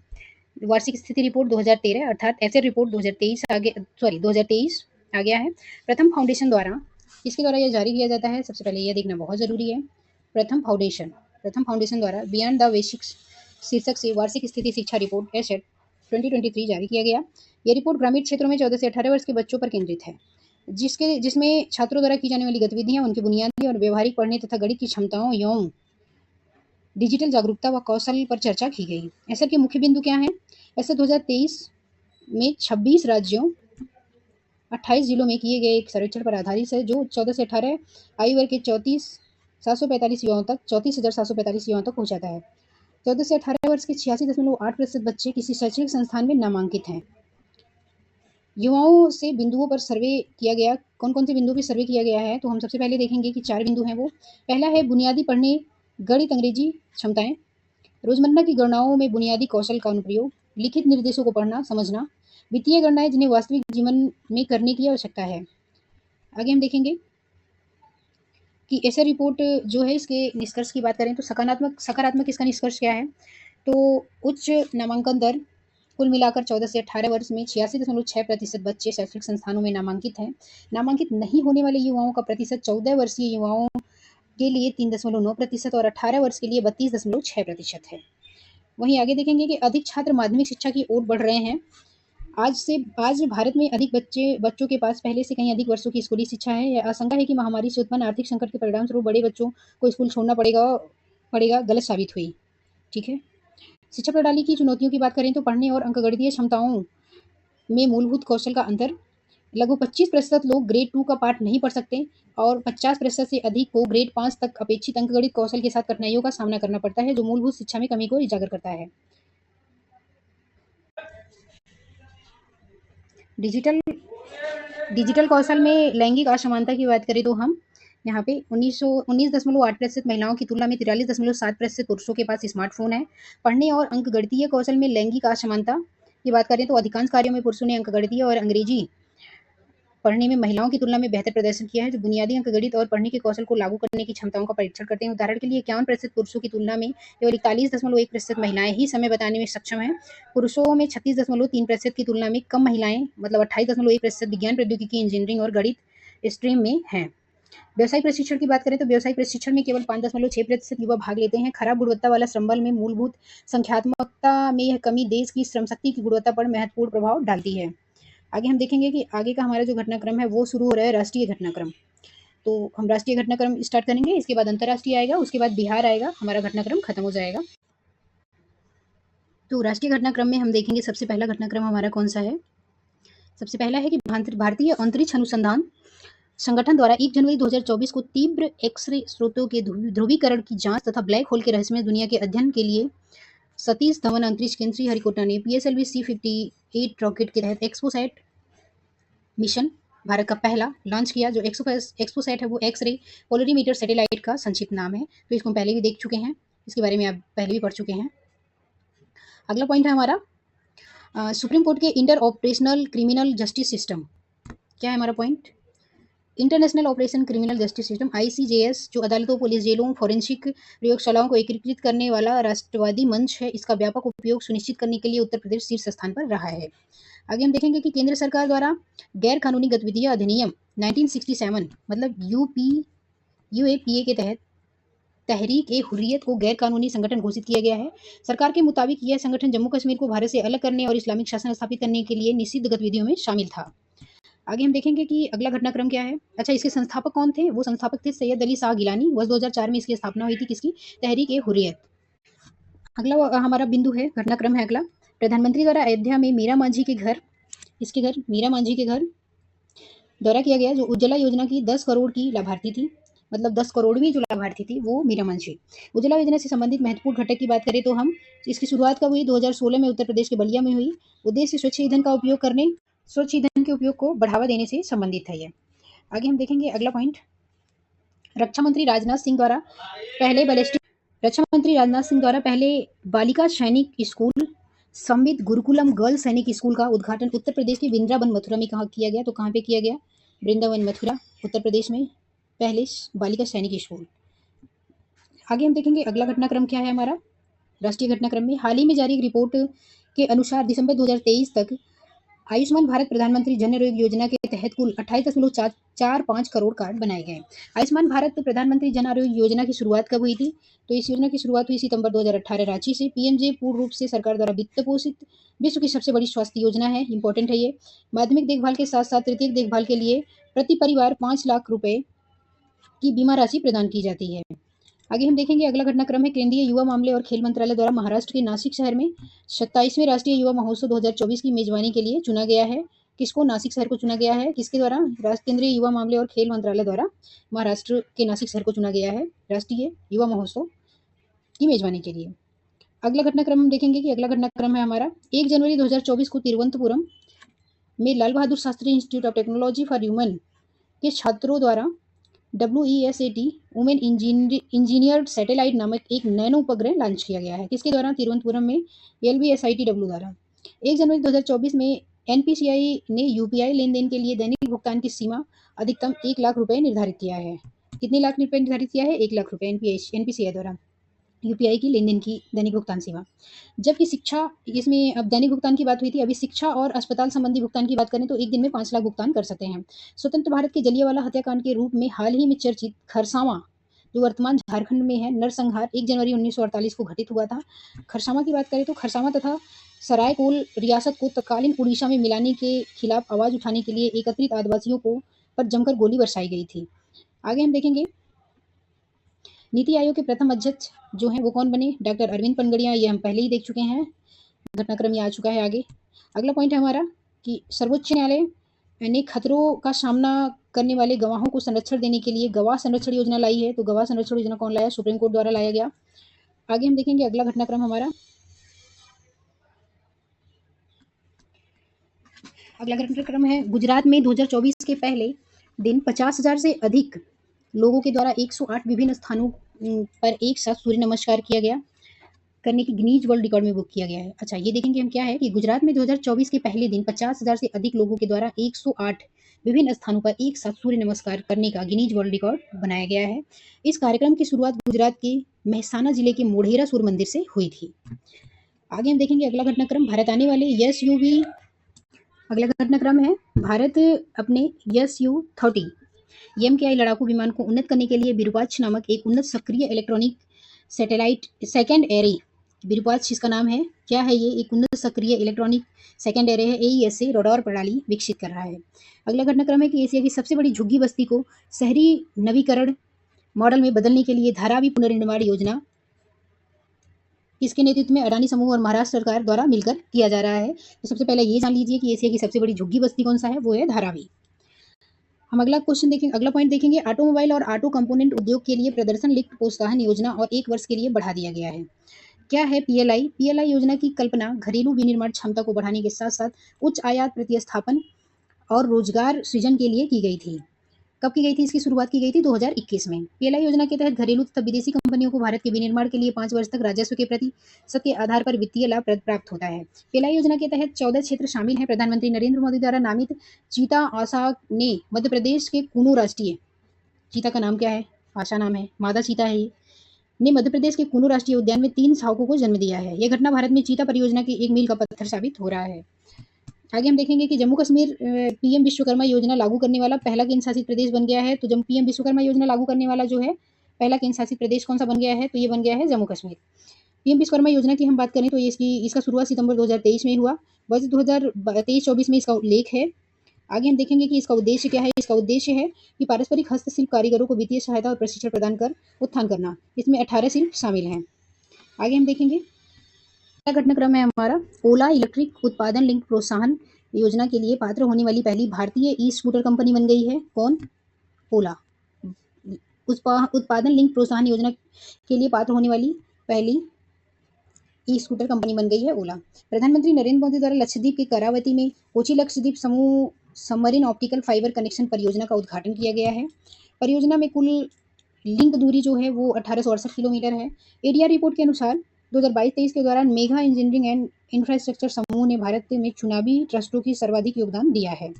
वार्षिक स्थिति रिपोर्ट 2013 अर्थात एसए रिपोर्ट 2023 आ गया है। प्रथम फाउंडेशन द्वारा इसके द्वारा यह जारी किया जाता है। सबसे पहले यह देखना बहुत जरूरी है। प्रथम फाउंडेशन द्वारा बियॉन्ड द बेसिक्स शीर्षक से वार्षिक स्थिति शिक्षा रिपोर्ट एसेट 2023 जारी किया गया। ये रिपोर्ट ग्रामीण क्षेत्रों में 14 से 18 वर्ष के बच्चों पर केंद्रित है, जिसमें छात्रों द्वारा की जाने वाली गतिविधियां, उनकी बुनियादी और व्यवहारिक पढ़ने तथा गणित की क्षमताओं एवं डिजिटल जागरूकता व कौशल पर चर्चा की गई। ऐसा के मुख्य बिंदु क्या हैं? ऐसा 2023 में 26 राज्यों 28 जिलों में किए गए एक सर्वेक्षण पर आधारित है, जो 14 से 18 आयु वर्ग के 34,745 युवाओं तक 34,745 युवाओं तक पहुंचाता है। 14 से 18 वर्ष के 86.8% बच्चे किसी शैक्षणिक संस्थान में नामांकित हैं। युवाओं से बिंदुओं पर सर्वे किया गया। कौन कौन से बिंदुओं पर सर्वे किया गया है? तो हम सबसे पहले देखेंगे कि 4 बिंदु हैं वो। पहला है बुनियादी पढ़ने, गणित, अंग्रेजी क्षमताएं, रोजमर्रा की गणनाओं में बुनियादी कौशल का अनुप्रयोग, लिखित निर्देशों को पढ़ना समझना, वित्तीय गणनाएं जिन्हें वास्तविक जीवन में करने की आवश्यकता है। आगे हम देखेंगे कि ऐसा रिपोर्ट जो है, इसके निष्कर्ष की बात करें तो सकारात्मक इसका निष्कर्ष क्या है? तो उच्च नामांकन दर, कुल मिलाकर 14 से 18 वर्ष में 86.6% बच्चे शैक्षणिक संस्थानों में नामांकित हैं। नामांकित नहीं होने वाले युवाओं का प्रतिशत 14 वर्षीय युवाओं के लिए 3.9% और 18 वर्ष के लिए 32.6% है। वहीं आगे देखेंगे कि अधिक छात्र माध्यमिक शिक्षा की ओर बढ़ रहे हैं। आज भारत में अधिक बच्चों के पास पहले से कहीं अधिक वर्षों की स्कूली शिक्षा है। यह आशंका है कि महामारी से उत्पन्न आर्थिक संकट के परिणामस्वरूप बड़े बच्चों को स्कूल छोड़ना पड़ेगा गलत साबित हुई। ठीक है। शिक्षा प्रणाली की चुनौतियों की बात करें तो पढ़ने और अंकगणितीय क्षमताओं में मूलभूत कौशल का अंतर। लगभग 25% लोग ग्रेड 2 का पाठ नहीं पढ़ सकते और 50% से अधिक को ग्रेड 5 तक अपेक्षित अंकगणित कौशल के साथ कठिनाइयों का सामना करना पड़ता है, जो मूलभूत शिक्षा में कमी को उजागर करता है। डिजिटल कौशल में लैंगिक असमानता की बात करें तो हम यहाँ पे 19.8% महिलाओं की तुलना में 43.7% पुरुषों के पास स्मार्टफोन है। पढ़ने और अंकगणितीय कौशल में लैंगिक असमानता की बात करें तो अधिकांश कार्यों में पुरुषों ने अंकगणितीय और अंग्रेजी पढ़ने में महिलाओं की तुलना में बेहतर प्रदर्शन किया है, जो बुनियादी अंकगणित और पढ़ने के कौशल को लागू करने की क्षमताओं का परीक्षण करते हैं। उदाहरण के लिए 51% पुरुषों की तुलना में केवल 41.1% महिलाएं ही समय बताने में सक्षम हैं। पुरुषों में 36.3% की तुलना में कम महिलाएं, मतलब 28.1% विज्ञान, प्रौद्योगिकी, इंजीनियरिंग और गणित स्ट्रीम में हैं। व्यवसायिक प्रशिक्षण की बात करें तो व्यवसायिक प्रशिक्षण में केवल 5.6% युवा भाग लेते हैं। खराब गुणवत्ता वाला श्रम बल में मूलभूत संख्यात्मकता में यह कमी देश की श्रम शक्ति की गुणवत्ता पर महत्वपूर्ण प्रभाव डालती है। आगे हम देखेंगे कि आगे का हमारा जो घटनाक्रम है वो शुरू हो रहा है राष्ट्रीय घटनाक्रम। तो हम राष्ट्रीय घटनाक्रम स्टार्ट करेंगे, इसके बाद अंतर्राष्ट्रीय आएगा, उसके बाद बिहार आएगा, हमारा घटनाक्रम खत्म हो जाएगा। तो राष्ट्रीय घटनाक्रम में हम देखेंगे सबसे पहला घटनाक्रम हमारा कौन सा है। सबसे पहला है कि भारतीय अंतरिक्ष अनुसंधान संगठन द्वारा 1 जनवरी 2024 को तीव्र एक्स-रे स्रोतों के ध्रुवीकरण की जांच तथा ब्लैक होल के रहस्यमय दुनिया के अध्ययन के लिए सतीश धवन अंतरिक्ष केंद्र श्रीहरिकोटा ने PSLV C-58 रॉकेट के तहत एक्सपोसैट मिशन भारत का पहला लॉन्च किया। जो एक्सपोसैट है वो एक्स-रे पोलरीमीटर सैटेलाइट का संक्षिप्त नाम है। तो इसको हम पहले भी देख चुके हैं, इसके बारे में आप पहले भी पढ़ चुके हैं। अगला पॉइंट है हमारा सुप्रीम कोर्ट के inter operational criminal justice system. क्या है हमारा point? International operation criminal justice system ICJS, जो अदालतों, पुलिस, जेलों, फोरेंसिक प्रयोगशालाओं को एकीकृत करने वाला राष्ट्रवादी मंच है, इसका व्यापक उपयोग सुनिश्चित करने के लिए उत्तर प्रदेश शीर्ष स्थान पर रहा है। आगे हम देखेंगे कि केंद्र सरकार द्वारा गैर कानूनी गतिविधियां अधिनियम 1967 मतलब UAPA के तहत तहरीक ए हुर्रियत को गैर कानूनी संगठन घोषित किया गया है। सरकार के मुताबिक यह संगठन जम्मू कश्मीर को भारत से अलग करने और इस्लामिक शासन स्थापित करने के लिए निषिद्ध गतिविधियों में शामिल था। आगे हम देखेंगे कि अगला घटनाक्रम क्या है। अच्छा, इसके संस्थापक कौन थे? वो संस्थापक थे सैयद अली शाह गिलानी। वर्ष 2004 में इसकी स्थापना हुई थी। किसकी? तहरीक ए हुर्रियत। अगला हमारा बिंदु है, घटनाक्रम है अगला, प्रधानमंत्री द्वारा अयोध्या में मीरा मांझी के घर दौरा किया गया। जो उज्ज्वला योजना की 10 करोड़ की लाभार्थी थी, मतलब 10 करोड़वीं जो लाभार्थी थी वो मीरा मांझी। उज्ज्वला योजना से संबंधित महत्वपूर्ण घटक की बात करें तो हम इसकी शुरुआत कब हुई? 2016 में उत्तर प्रदेश के बलिया में हुई। उद्देश्य स्वच्छ ईंधन के उपयोग को बढ़ावा देने से संबंधित है यह। आगे हम देखेंगे अगला पॉइंट, रक्षा मंत्री राजनाथ सिंह द्वारा पहले बालिका सैनिक स्कूल संविद गुरुकुलम गर्ल्स सैनिक स्कूल का उद्घाटन उत्तर प्रदेश के वृंदावन मथुरा में किया गया। तो कहाँ पे किया गया? वृंदावन मथुरा, उत्तर प्रदेश में पहले बालिका सैनिक स्कूल। आगे हम देखेंगे अगला घटनाक्रम क्या है हमारा राष्ट्रीय घटनाक्रम में। हाल ही में जारी एक रिपोर्ट के अनुसार दिसंबर 2023 तक आयुष्मान भारत प्रधानमंत्री जन आरोग्य योजना के तहत कुल 28.45 करोड़ कार्ड बनाए गए। आयुष्मान भारत प्रधानमंत्री जन आरोग्य योजना की शुरुआत कब हुई थी? तो इस योजना की शुरुआत हुई सितंबर 2018 रांची से। पीएमजे पूर्ण रूप से सरकार द्वारा वित्त पोषित विश्व की सबसे बड़ी स्वास्थ्य योजना है। इंपॉर्टेंट है ये। माध्यमिक देखभाल के साथ साथ तृतीयक देखभाल के लिए प्रति परिवार 5 लाख रुपए की बीमा राशि प्रदान की जाती है। आगे हम देखेंगे अगला घटनाक्रम है केंद्रीय युवा मामले और खेल मंत्रालय द्वारा महाराष्ट्र के नासिक शहर में 27वें राष्ट्रीय युवा महोत्सव 2024 की मेजबानी के लिए चुना गया है। किसको? नासिक शहर को चुना गया है। किसके द्वारा? केंद्रीय युवा मामले और खेल मंत्रालय द्वारा महाराष्ट्र के नासिक शहर को चुना गया है राष्ट्रीय युवा महोत्सव की मेजबानी के लिए। अगला घटनाक्रम हम देखेंगे कि अगला घटनाक्रम है हमारा 1 जनवरी 2024 को तिरुवनंतपुरम में Lal Bahadur Shastri institute of technology for human के छात्रों द्वारा WESAT वुमेन इंजीनियर्ड सैटेलाइट नामक एक नैनो उपग्रह लॉन्च किया गया है। किसके द्वारा? तिरुवनंतपुरम में LBSITW द्वारा। 1 जनवरी 2024 में NPCI ने UPI लेन देन के लिए दैनिक भुगतान की सीमा अधिकतम 1 लाख रुपए निर्धारित किया है। कितने लाख रुपए निर्धारित किया है? 1 लाख रुपए NPCI द्वारा UPI की लेन देन की दैनिक भुगतान सीमा। जबकि शिक्षा, इसमें अब दैनिक भुगतान की बात हुई थी, अभी शिक्षा और अस्पताल संबंधी भुगतान की बात करें तो एक दिन में 5 लाख भुगतान कर सकते हैं। स्वतंत्र भारत के जलियांवाला हत्याकांड के रूप में हाल ही में चर्चित खरसावां, जो वर्तमान झारखंड में है, नरसंहार 1 जनवरी 1948 को घटित हुआ था। खरसावां की बात करें तो खरसावां तथा सरायकोल रियासत को तत्कालीन उड़ीसा में मिलाने के खिलाफ आवाज उठाने के लिए एकत्रित आदिवासियों को पर जमकर गोली बरसाई गई थी। आगे हम देखेंगे नीति आयोग के प्रथम अध्यक्ष जो हैं वो कौन बने? डॉक्टर अरविंद पनगड़िया। ये हम पहले ही देख चुके हैं, घटनाक्रम ये आ चुका है। आगे अगला पॉइंट है हमारा कि सर्वोच्च न्यायालय ने खतरों का सामना करने वाले गवाहों को संरक्षण देने के लिए गवाह संरक्षण योजना लाई है। तो गवाह संरक्षण योजना कौन लाया? सुप्रीम कोर्ट द्वारा लाया गया। आगे हम देखेंगे अगला घटनाक्रम हमारा, अगला घटनाक्रम है गुजरात में 2024 के पहले दिन 50,000 से अधिक लोगों के द्वारा 108 विभिन्न स्थानों पर एक साथ सूर्य नमस्कार किया गया, करने की गिनीज वर्ल्ड रिकॉर्ड में बुक किया गया है। अच्छा, ये देखेंगे हम क्या है कि गुजरात में 2024 के पहले दिन 50,000 से अधिक लोगों के द्वारा 108 विभिन्न स्थानों पर एक साथ सूर्य नमस्कार करने का गिनीज वर्ल्ड रिकॉर्ड बनाया गया है। इस कार्यक्रम की शुरुआत गुजरात के मेहसाना जिले के मोढेरा सूर्य मंदिर से हुई थी। आगे हम देखेंगे अगला घटनाक्रम भारत आने वाले SUV। अगला घटनाक्रम है भारत अपने SU-30 MKI लड़ाकू विमान को उन्नत करने के लिए विरूपाक्ष नामक एक उन्नत सक्रिय electronic satellite second array, Virupaksha इसका नाम है, क्या है ये? एक उन्नत सक्रिय इलेक्ट्रॉनिक सेकेंड एरे है, AES से रडार प्रणाली विकसित कर रहा है। अगला घटनाक्रम है कि एशिया की सबसे बड़ी झुग्गी बस्ती को शहरी नवीकरण मॉडल में बदलने के लिए धारावी पुनर्निर्माण योजना किसके नेतृत्व में? अडानी समूह और महाराष्ट्र सरकार द्वारा मिलकर किया जा रहा है। तो सबसे पहले ये जान लीजिए कि एशिया की सबसे बड़ी झुग्गी बस्ती कौन सा है? वो है धारावी। हम अगला क्वेश्चन देखेंगे, अगला पॉइंट देखेंगे ऑटोमोबाइल और ऑटो कंपोनेंट उद्योग के लिए प्रदर्शन लिंक प्रोत्साहन योजना और 1 वर्ष के लिए बढ़ा दिया गया है। क्या है PLI योजना की कल्पना घरेलू विनिर्माण क्षमता को बढ़ाने के साथ साथ उच्च आयात प्रतिस्थापन और रोजगार सृजन के लिए की गई थी। कब की गई थी? इसकी शुरुआत की गई थी 2021 में। PLI योजना के तहत घरेलू तथा विदेशी कंपनियों को भारत के विनिर्माण के लिए 5 वर्ष तक राजस्व के प्रतिशत के आधार पर वित्तीय लाभ प्राप्त होता है। PLI योजना के तहत 14 क्षेत्र शामिल हैं। प्रधानमंत्री नरेंद्र मोदी द्वारा नामित चीता आशा ने मध्य प्रदेश के कुनू राष्ट्रीय, चीता का नाम क्या है? आशा नाम है, मादा चीता है ये, ने मध्य प्रदेश के कुनू राष्ट्रीय उद्यान में 3 शावकों को जन्म दिया है। यह घटना भारत में चीता परियोजना की एक मील का पत्थर साबित हो रहा है। आगे हम देखेंगे कि जम्मू कश्मीर PM विश्वकर्मा योजना लागू करने वाला पहला केंद्र शासित प्रदेश बन गया है। तो जब PM विश्वकर्मा योजना लागू करने वाला जो है पहला केंद्र शासित प्रदेश कौन सा बन गया है? तो ये बन गया है जम्मू कश्मीर। PM विश्वकर्मा योजना की हम बात करें तो इसका शुरुआत सितंबर 2023 में हुआ। वर्ष 2023-24 में इसका उल्लेख है। आगे हम देखेंगे कि इसका उद्देश्य क्या है। इसका उद्देश्य है कि पारंपरिक हस्तशिल्प कारीगरों को वित्तीय सहायता और प्रशिक्षण प्रदान कर उत्थान करना। इसमें 18 शिल्प शामिल हैं। आगे हम देखेंगे अगला घटनाक्रम है हमारा ओला इलेक्ट्रिक उत्पादन लिंक प्रोत्साहन योजना के लिए पात्र होने वाली पहली भारतीय ई स्कूटर कंपनी बन गई है। कौन? ओला। उत्पादन लिंक प्रोत्साहन योजना के लिए पात्र होने वाली पहली ई स्कूटर कंपनी बन गई है ओला। प्रधानमंत्री नरेंद्र मोदी द्वारा लक्षद्वीप के करावती में कोची लक्षद्वीप समूह सबमरीन ऑप्टिकल फाइबर कनेक्शन परियोजना का उद्घाटन किया गया है। परियोजना में कुल लिंक दूरी जो है वो 1868 किलोमीटर है। ADR रिपोर्ट के अनुसार 2022-23 के दौरान मेघा इंजीनियरिंग एंड इंफ्रास्ट्रक्चर समूह ने भारत में चुनावी ट्रस्टों की सर्वाधिक योगदान दिया है।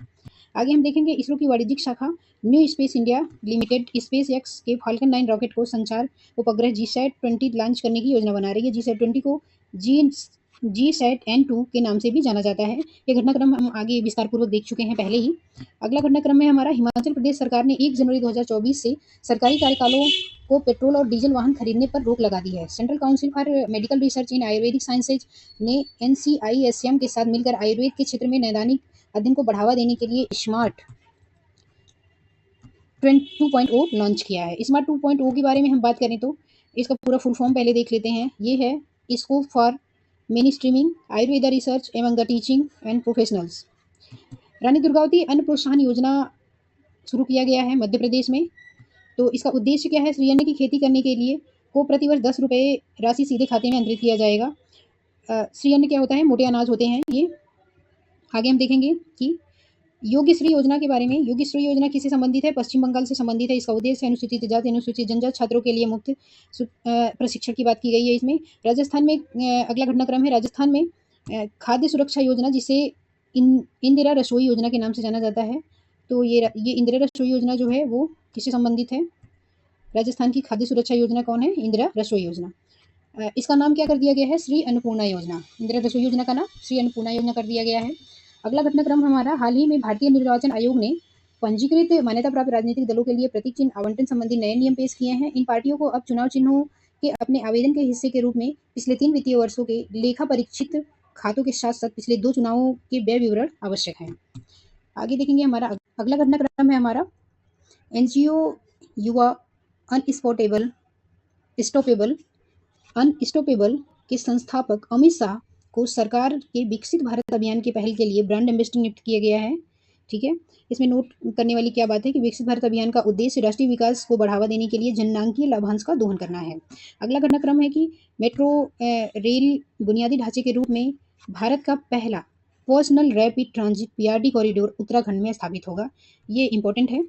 आगे हम देखेंगे इसरो की वाणिज्यिक शाखा new space India limited SpaceX के फाल्कन 9 रॉकेट को संचार उपग्रह GSAT-20 लॉन्च करने की योजना बना रही है। GSAT-20 को GSAT-N2 के नाम से भी जाना जाता है। ये घटनाक्रम हम आगे विस्तारपूर्वक देख चुके हैं पहले ही। अगला घटनाक्रम में हमारा हिमाचल प्रदेश सरकार ने 1 जनवरी 2024 से सरकारी कार्यकालों को पेट्रोल और डीजल वाहन खरीदने पर रोक लगा दी है। Central council for medical research in Ayurvedic sciences ने NCISM के साथ मिलकर आयुर्वेद के क्षेत्र में नैदानिक अध्ययन को बढ़ावा देने के लिए स्मार्ट 2.0 लॉन्च किया है। स्मार्ट 2.0 के बारे में हम बात करें तो इसका पूरा फुल फॉर्म पहले देख लेते हैं। ये है scope for many streaming Ayurveda research एवं the teaching and professionals. Rani Durgavati अन्न प्रोत्साहन योजना शुरू किया गया है मध्य प्रदेश में। तो इसका उद्देश्य क्या है? श्रीअन्न की खेती करने के लिए को प्रतिवर्ष 10 रुपये राशि सीधे खाते में अंतरित किया जाएगा। श्रीअन्न क्या होता है? मोटे अनाज होते हैं ये। आगे हम देखेंगे कि योग्यश्री योजना के बारे में। योग्यश्री योजना किससे संबंधित है? पश्चिम बंगाल से संबंधित है। इसका उद्देश्य अनुसूचित जाति अनुसूचित जनजाति छात्रों के लिए मुफ्त प्रशिक्षण की बात की गई है इसमें। राजस्थान में अगला घटनाक्रम है राजस्थान में खाद्य सुरक्षा योजना, जिसे इंदिरा रसोई योजना के नाम से जाना जाता है। तो ये इंदिरा रसोई योजना जो है वो किससे संबंधित है? राजस्थान की खाद्य सुरक्षा योजना कौन है? इंदिरा रसोई योजना। इसका नाम क्या कर दिया गया है? श्री अन्नपूर्णा योजना। इंदिरा रसोई योजना का नाम श्री अन्नपूर्णा योजना कर दिया गया है। अगला घटनाक्रम हमारा हाल ही में भारतीय निर्वाचन आयोग ने पंजीकृत मान्यता प्राप्त राजनीतिक दलों के लिए प्रतीक चिन्ह आवंटन संबंधी नए नियम पेश किए हैं। इन पार्टियों को अब चुनाव चिन्हों के अपने आवेदन के हिस्से के रूप में पिछले 3 वित्तीय वर्षों के लेखा परीक्षित खातों के साथ साथ पिछले 2 चुनावों के व्यय विवरण आवश्यक हैं। आगे देखेंगे हमारा अगला घटनाक्रम है हमारा NGO युवा अनस्टॉपेबल के संस्थापक अमित शाह को सरकार के विकसित भारत अभियान के पहल के लिए ब्रांड एम्बेसडर नियुक्त किया गया है। ठीक है, इसमें नोट करने वाली क्या बात है कि विकसित भारत अभियान का उद्देश्य राष्ट्रीय विकास को बढ़ावा देने के लिए जननांकीय लाभांश का दोहन करना है। अगला घटनाक्रम है कि मेट्रो रेल बुनियादी ढांचे के रूप में भारत का पहला personal rapid transit PRT corridor Uttarakhand में स्थापित होगा। ये इंपॉर्टेंट है।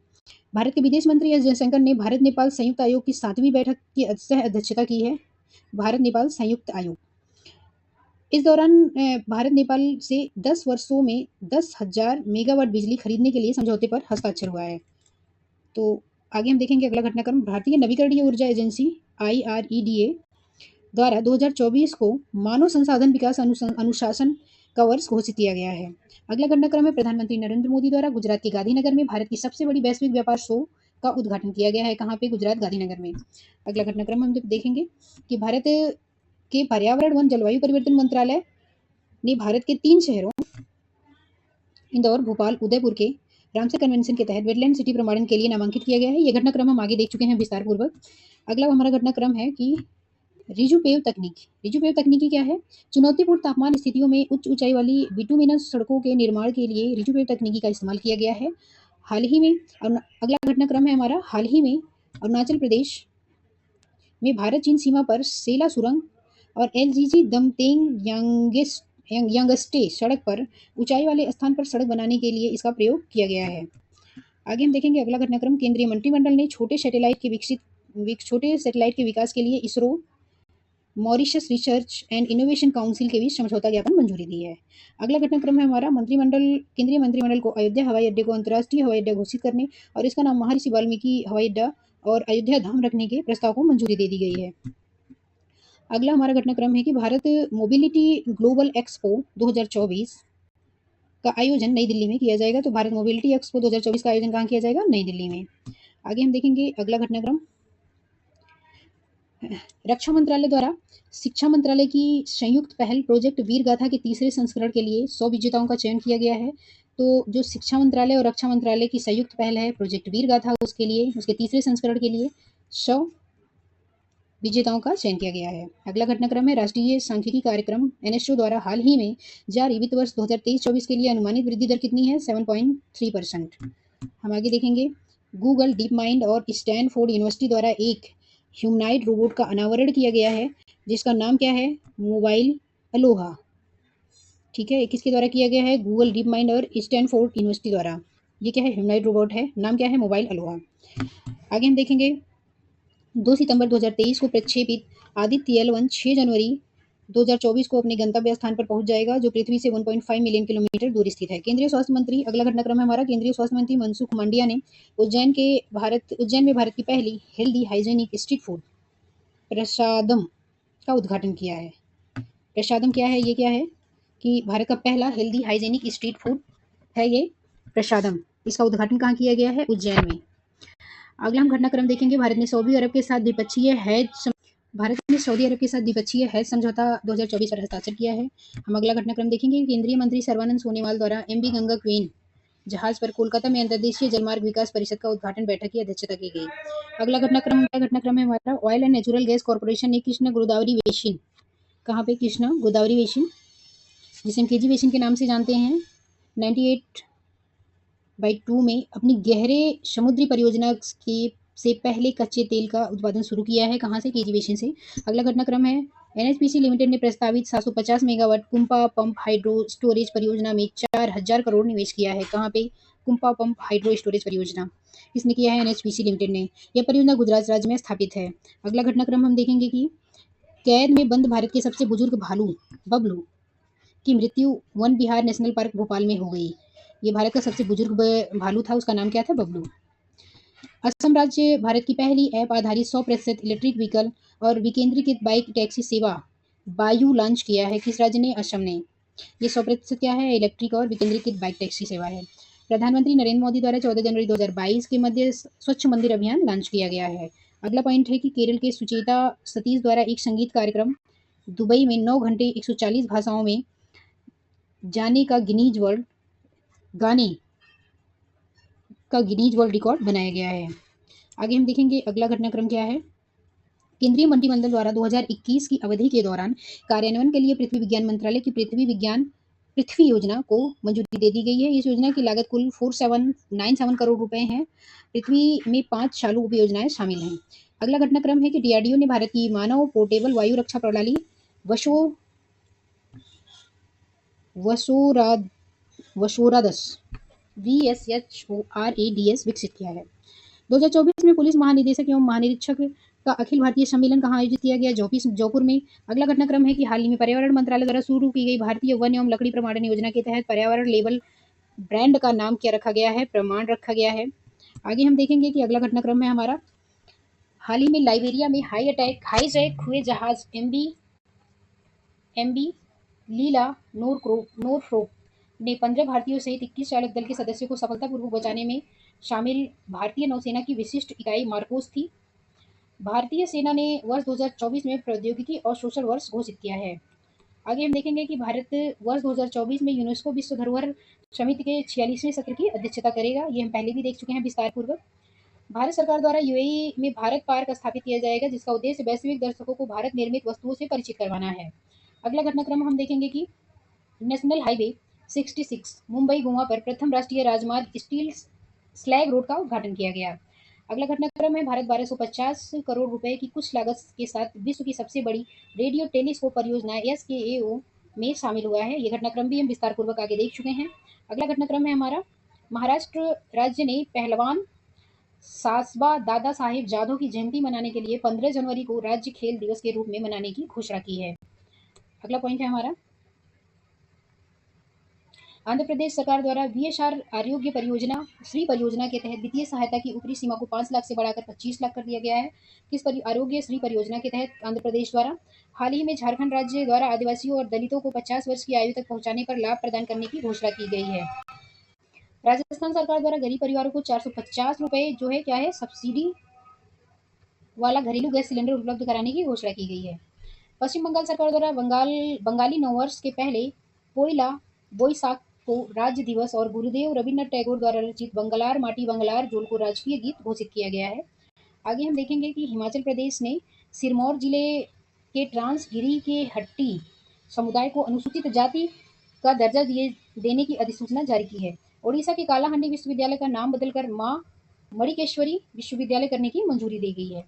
भारत के विदेश मंत्री एस जयशंकर ने भारत नेपाल संयुक्त आयोग की 7वीं बैठक की सह अध्यक्षता की है। भारत नेपाल संयुक्त आयोग। इस दौरान भारत नेपाल से 10 वर्षों में 10,000 मेगावाट बिजली खरीदने के लिए समझौते पर हस्ताक्षर हुआ है। तो आगे हम देखेंगे अगला घटनाक्रम भारतीय नवीकरणीय ऊर्जा एजेंसी IREDA द्वारा 2024 को मानव संसाधन विकास अनुशासन का वर्ष घोषित किया गया है। अगला घटनाक्रम है प्रधानमंत्री नरेंद्र मोदी द्वारा गुजरात के गांधीनगर में भारत की सबसे बड़ी वैश्विक व्यापार शो का उद्घाटन किया गया है। कहाँ पे? गुजरात गांधीनगर में। अगला घटनाक्रम हम देखेंगे कि भारत के पर्यावरण वन जलवायु परिवर्तन मंत्रालय ने भारत के 3 शहरों इंदौर, भोपाल, उदयपुर के रामसर कन्वेंशन के तहत वेटलैंड सिटी प्रमाणन के लिए नामांकित किया गया है। ये घटनाक्रम हम आगे देख चुके हैं विस्तार पूर्वक। अगला हमारा घटनाक्रम है कि रिजुपेव तकनीक। रिजुपेव तकनीकी क्या है? चुनौतीपूर्ण तापमान स्थितियों में उच्च ऊंचाई वाली बिटुमिनस सड़कों के निर्माण के लिए रिजुपेव तकनीकी का इस्तेमाल किया गया है। हाल ही में अगला घटनाक्रम है हमारा हाल ही में अरुणाचल प्रदेश में भारत चीन सीमा पर सेला सुरंग और LGG दमतेंग यंगस्टे सड़क पर ऊंचाई वाले स्थान पर सड़क बनाने के लिए इसका प्रयोग किया गया है। आगे हम देखेंगे अगला घटनाक्रम केंद्रीय मंत्रिमंडल ने छोटे सैटेलाइट के विकास के लिए ISRO Mauritius research and innovation council के बीच समझौता ज्ञापन मंजूरी दी है। अगला घटनाक्रम है हमारा केंद्रीय मंत्रिमंडल को अयोध्या हवाई अड्डे को अंतर्राष्ट्रीय हवाई अड्डा घोषित करने और इसका नाम महर्षि वाल्मीकि हवाई अड्डा और अयोध्या धाम रखने के प्रस्ताव को मंजूरी दे दी गई है। अगला हमारा घटनाक्रम है कि भारत मोबिलिटी ग्लोबल एक्सपो 2024 का आयोजन नई दिल्ली में किया जाएगा। तो भारत मोबिलिटी एक्सपो 2024 का आयोजन कहाँ किया जाएगा? नई दिल्ली में। आगे हम देखेंगे अगला घटनाक्रम रक्षा मंत्रालय द्वारा शिक्षा मंत्रालय की संयुक्त पहल प्रोजेक्ट वीर गाथा के तीसरे संस्करण के लिए 100 विजेताओं का चयन किया गया है। तो जो शिक्षा मंत्रालय और रक्षा मंत्रालय की संयुक्त पहल है प्रोजेक्ट वीर गाथा, उसके तीसरे संस्करण के लिए 100 विजेताओं का चयन किया गया है। अगला घटनाक्रम है राष्ट्रीय सांख्यिकी कार्यक्रम NSO द्वारा हाल ही में जारी वित्त वर्ष 2023-24 के लिए अनुमानित वृद्धि दर कितनी है? 7.3%। हम आगे देखेंगे गूगल, डीप माइंड और स्टैनफोर्ड यूनिवर्सिटी द्वारा एक ह्यूमनॉइड रोबोट का अनावरण किया गया है जिसका नाम क्या है? Mobile Aloha. ठीक है, किसके द्वारा किया गया है? गूगल, डीप माइंड और स्टैनफोर्ड यूनिवर्सिटी द्वारा। ये क्या है? ह्यूमनॉइड रोबोट है। नाम क्या है? Mobile Aloha. आगे हम देखेंगे 2 सितंबर 2023 को प्रक्षेपित आदित्य L1 6 जनवरी 2024 को अपने गंतव्य स्थान पर पहुंच जाएगा जो पृथ्वी से 1.5 मिलियन किलोमीटर दूर स्थित है। केंद्रीय स्वास्थ्य मंत्री अगला घटनाक्रम है हमारा केंद्रीय स्वास्थ्य मंत्री मनसुख मांडविया ने उज्जैन में भारत की पहली हेल्दी हाइजेनिक स्ट्रीट फूड प्रसादम का उद्घाटन किया है। प्रसादम क्या है? ये क्या है कि भारत का पहला हेल्दी हाइजेनिक स्ट्रीट फूड है ये प्रसादम। इसका उद्घाटन कहाँ किया गया है? उज्जैन में। अगला हम घटनाक्रम देखेंगे। भारत ने सऊदी अरब के साथ द्विपक्षीय हैज समझौता 2024 पर हस्ताक्षर किया है। हम अगला घटनाक्रम देखेंगे। केंद्रीय मंत्री सर्बानंद सोनोवाल द्वारा एमवी गंगा क्वीन जहाज पर कोलकाता में अंतर्देशीय जलमार्ग विकास परिषद का उद्घाटन बैठक की अध्यक्षता की गई। अगला घटनाक्रम है हमारा oil and natural gas corporation ने कृष्ण गोदावरी बेसिन, कहाँ पे? कृष्णा गोदावरी बेसिन, जिसे हम केजी बेसिन के नाम से जानते हैं, 98/2 में अपनी गहरे समुद्री परियोजना के से पहले कच्चे तेल का उत्पादन शुरू किया है। कहाँ से? केजी बेसिन से। अगला घटनाक्रम है एनएचपीसी लिमिटेड ने प्रस्तावित 750 मेगावाट कुंपा पंप हाइड्रो स्टोरेज परियोजना में 4000 करोड़ निवेश किया है। कहाँ पे? कुंपा पंप हाइड्रो स्टोरेज परियोजना किसने किया है? एनएचपीसी लिमिटेड ने। यह परियोजना गुजरात राज्य में स्थापित है। अगला घटनाक्रम हम देखेंगे कि कैद में बंद भारत के सबसे बुजुर्ग भालू बबलू की मृत्यु वन विहार नेशनल पार्क भोपाल में हो गई। ये भारत का सबसे बुजुर्ग भालू था, उसका नाम क्या था? बबलू। असम राज्य भारत की पहली ऐप आधारित 100% इलेक्ट्रिक व्हीकल और विकेंद्रीकृत बाइक टैक्सी सेवा बायू लॉन्च किया है। किस राज्य ने? असम ने। ये 100% क्या है? इलेक्ट्रिक और विकेंद्रीकृत बाइक टैक्सी सेवा है। प्रधानमंत्री नरेंद्र मोदी द्वारा 14 जनवरी 2022 के मध्य स्वच्छ मंदिर अभियान लॉन्च किया गया है। अगला पॉइंट है कि केरल के सुचेता सतीश द्वारा एक संगीत कार्यक्रम दुबई में 9 घंटे 140 भाषाओं में जाने का गाने का गिनीज वर्ल्ड रिकॉर्ड बनाया गया है। आगे हम देखेंगे अगला घटनाक्रम क्या है। केंद्रीय मंत्रिमंडल द्वारा 2021 की अवधि के दौरान कार्यान्वयन के लिए पृथ्वी विज्ञान मंत्रालय की पृथ्वी योजना को मंजूरी दे दी गई है। इस योजना की लागत कुल 4797 करोड़ रुपए है। पृथ्वी में 5 चालू उपयोजनाएं शामिल हैं। अगला घटनाक्रम है कि डीआरडीओ ने भारत की मानव पोर्टेबल वायु रक्षा प्रणाली वशो वसोराद वसोरादस VSHORADS विकसित किया है। 2024 में पुलिस महानिदेशक एवं महानिरीक्षक का अखिल भारतीय सम्मेलन कहाँ आयोजित किया गया? जयपुर में। अगला घटनाक्रम है कि हाल ही में पर्यावरण मंत्रालय द्वारा शुरू की गई भारतीय वन एवं लकड़ी प्रमाणन योजना के तहत पर्यावरण लेबल ब्रांड का नाम क्या रखा गया है? प्रमाण रखा गया है। आगे हम देखेंगे कि अगला घटनाक्रम है हमारा हाल ही में लाइबेरिया में हाईजैक हुए जहाज एमबी लीला नोरफ्रोक ने 15 भारतीयों सहित 21 चालक दल के सदस्यों को सफलतापूर्वक बचाने में शामिल भारतीय नौसेना की विशिष्ट इकाई मार्कोस थी। भारतीय सेना ने वर्ष 2024 में प्रौद्योगिकी और सोशल वर्ष घोषित किया है। आगे हम देखेंगे कि भारत वर्ष 2024 में यूनेस्को विश्व धरोहर समिति के 46वें सत्र की अध्यक्षता करेगा। ये हम पहले भी देख चुके हैं विस्तार पूर्वक। भारत सरकार द्वारा यूएई में भारत पार्क स्थापित किया जाएगा, जिसका उद्देश्य वैश्विक दर्शकों को भारत निर्मित वस्तुओं से परिचित करवाना है। अगला घटनाक्रम हम देखेंगे कि नेशनल हाईवे 66 मुंबई गोवा पर प्रथम राष्ट्रीय राजमार्ग स्टील स्लैग रोड का उद्घाटन किया गया। अगला घटनाक्रम है भारत 1250 करोड़ रुपए की कुछ लागत के साथ विश्व की सबसे बड़ी रेडियो टेलीस्कोप परियोजना SKAO में शामिल हुआ है। ये घटनाक्रम भी हम विस्तार पूर्वक आगे देख चुके हैं। अगला घटनाक्रम है हमारा महाराष्ट्र राज्य ने पहलवान सासबा दादा साहेब जाधव की जयंती मनाने के लिए 15 जनवरी को राज्य खेल दिवस के रूप में मनाने की घोषणा की है। अगला पॉइंट है हमारा आंध्र प्रदेश सरकार द्वारा VSR आरोग्य परियोजना श्री परियोजना के तहत वित्तीय सहायता की ऊपरी सीमा को 5 लाख से बढ़ाकर 25 लाख कर दिया गया है। आरोग्य श्री परियोजना के तहत आंध्र प्रदेश द्वारा हाल ही में झारखंड राज्य द्वारा आदिवासियों और दलितों को 50 वर्ष की आयु तक पहुंचाने पर लाभ प्रदान करने की घोषणा की गई है। राजस्थान सरकार द्वारा गरीब परिवारों को 450 रुपए जो है क्या है सब्सिडी वाला घरेलू गैस सिलेंडर उपलब्ध कराने की घोषणा की गई है। पश्चिम बंगाल सरकार द्वारा बंगाली नववर्ष के पहले पोइला बोईसाख को राज्य दिवस और गुरुदेव रविन्द्रनाथ टैगोर द्वारा रचित बंगलार माटी बंगलार जोल को राजकीय गीत घोषित किया गया है। आगे हम देखेंगे कि हिमाचल प्रदेश ने सिरमौर जिले के ट्रांसगिरी के हट्टी समुदाय को अनुसूचित जाति का दर्जा देने की अधिसूचना जारी की है। ओडिशा के कालाहांडी विश्वविद्यालय का नाम बदलकर मां मणिकेश्वरी विश्वविद्यालय करने की मंजूरी दी गई है।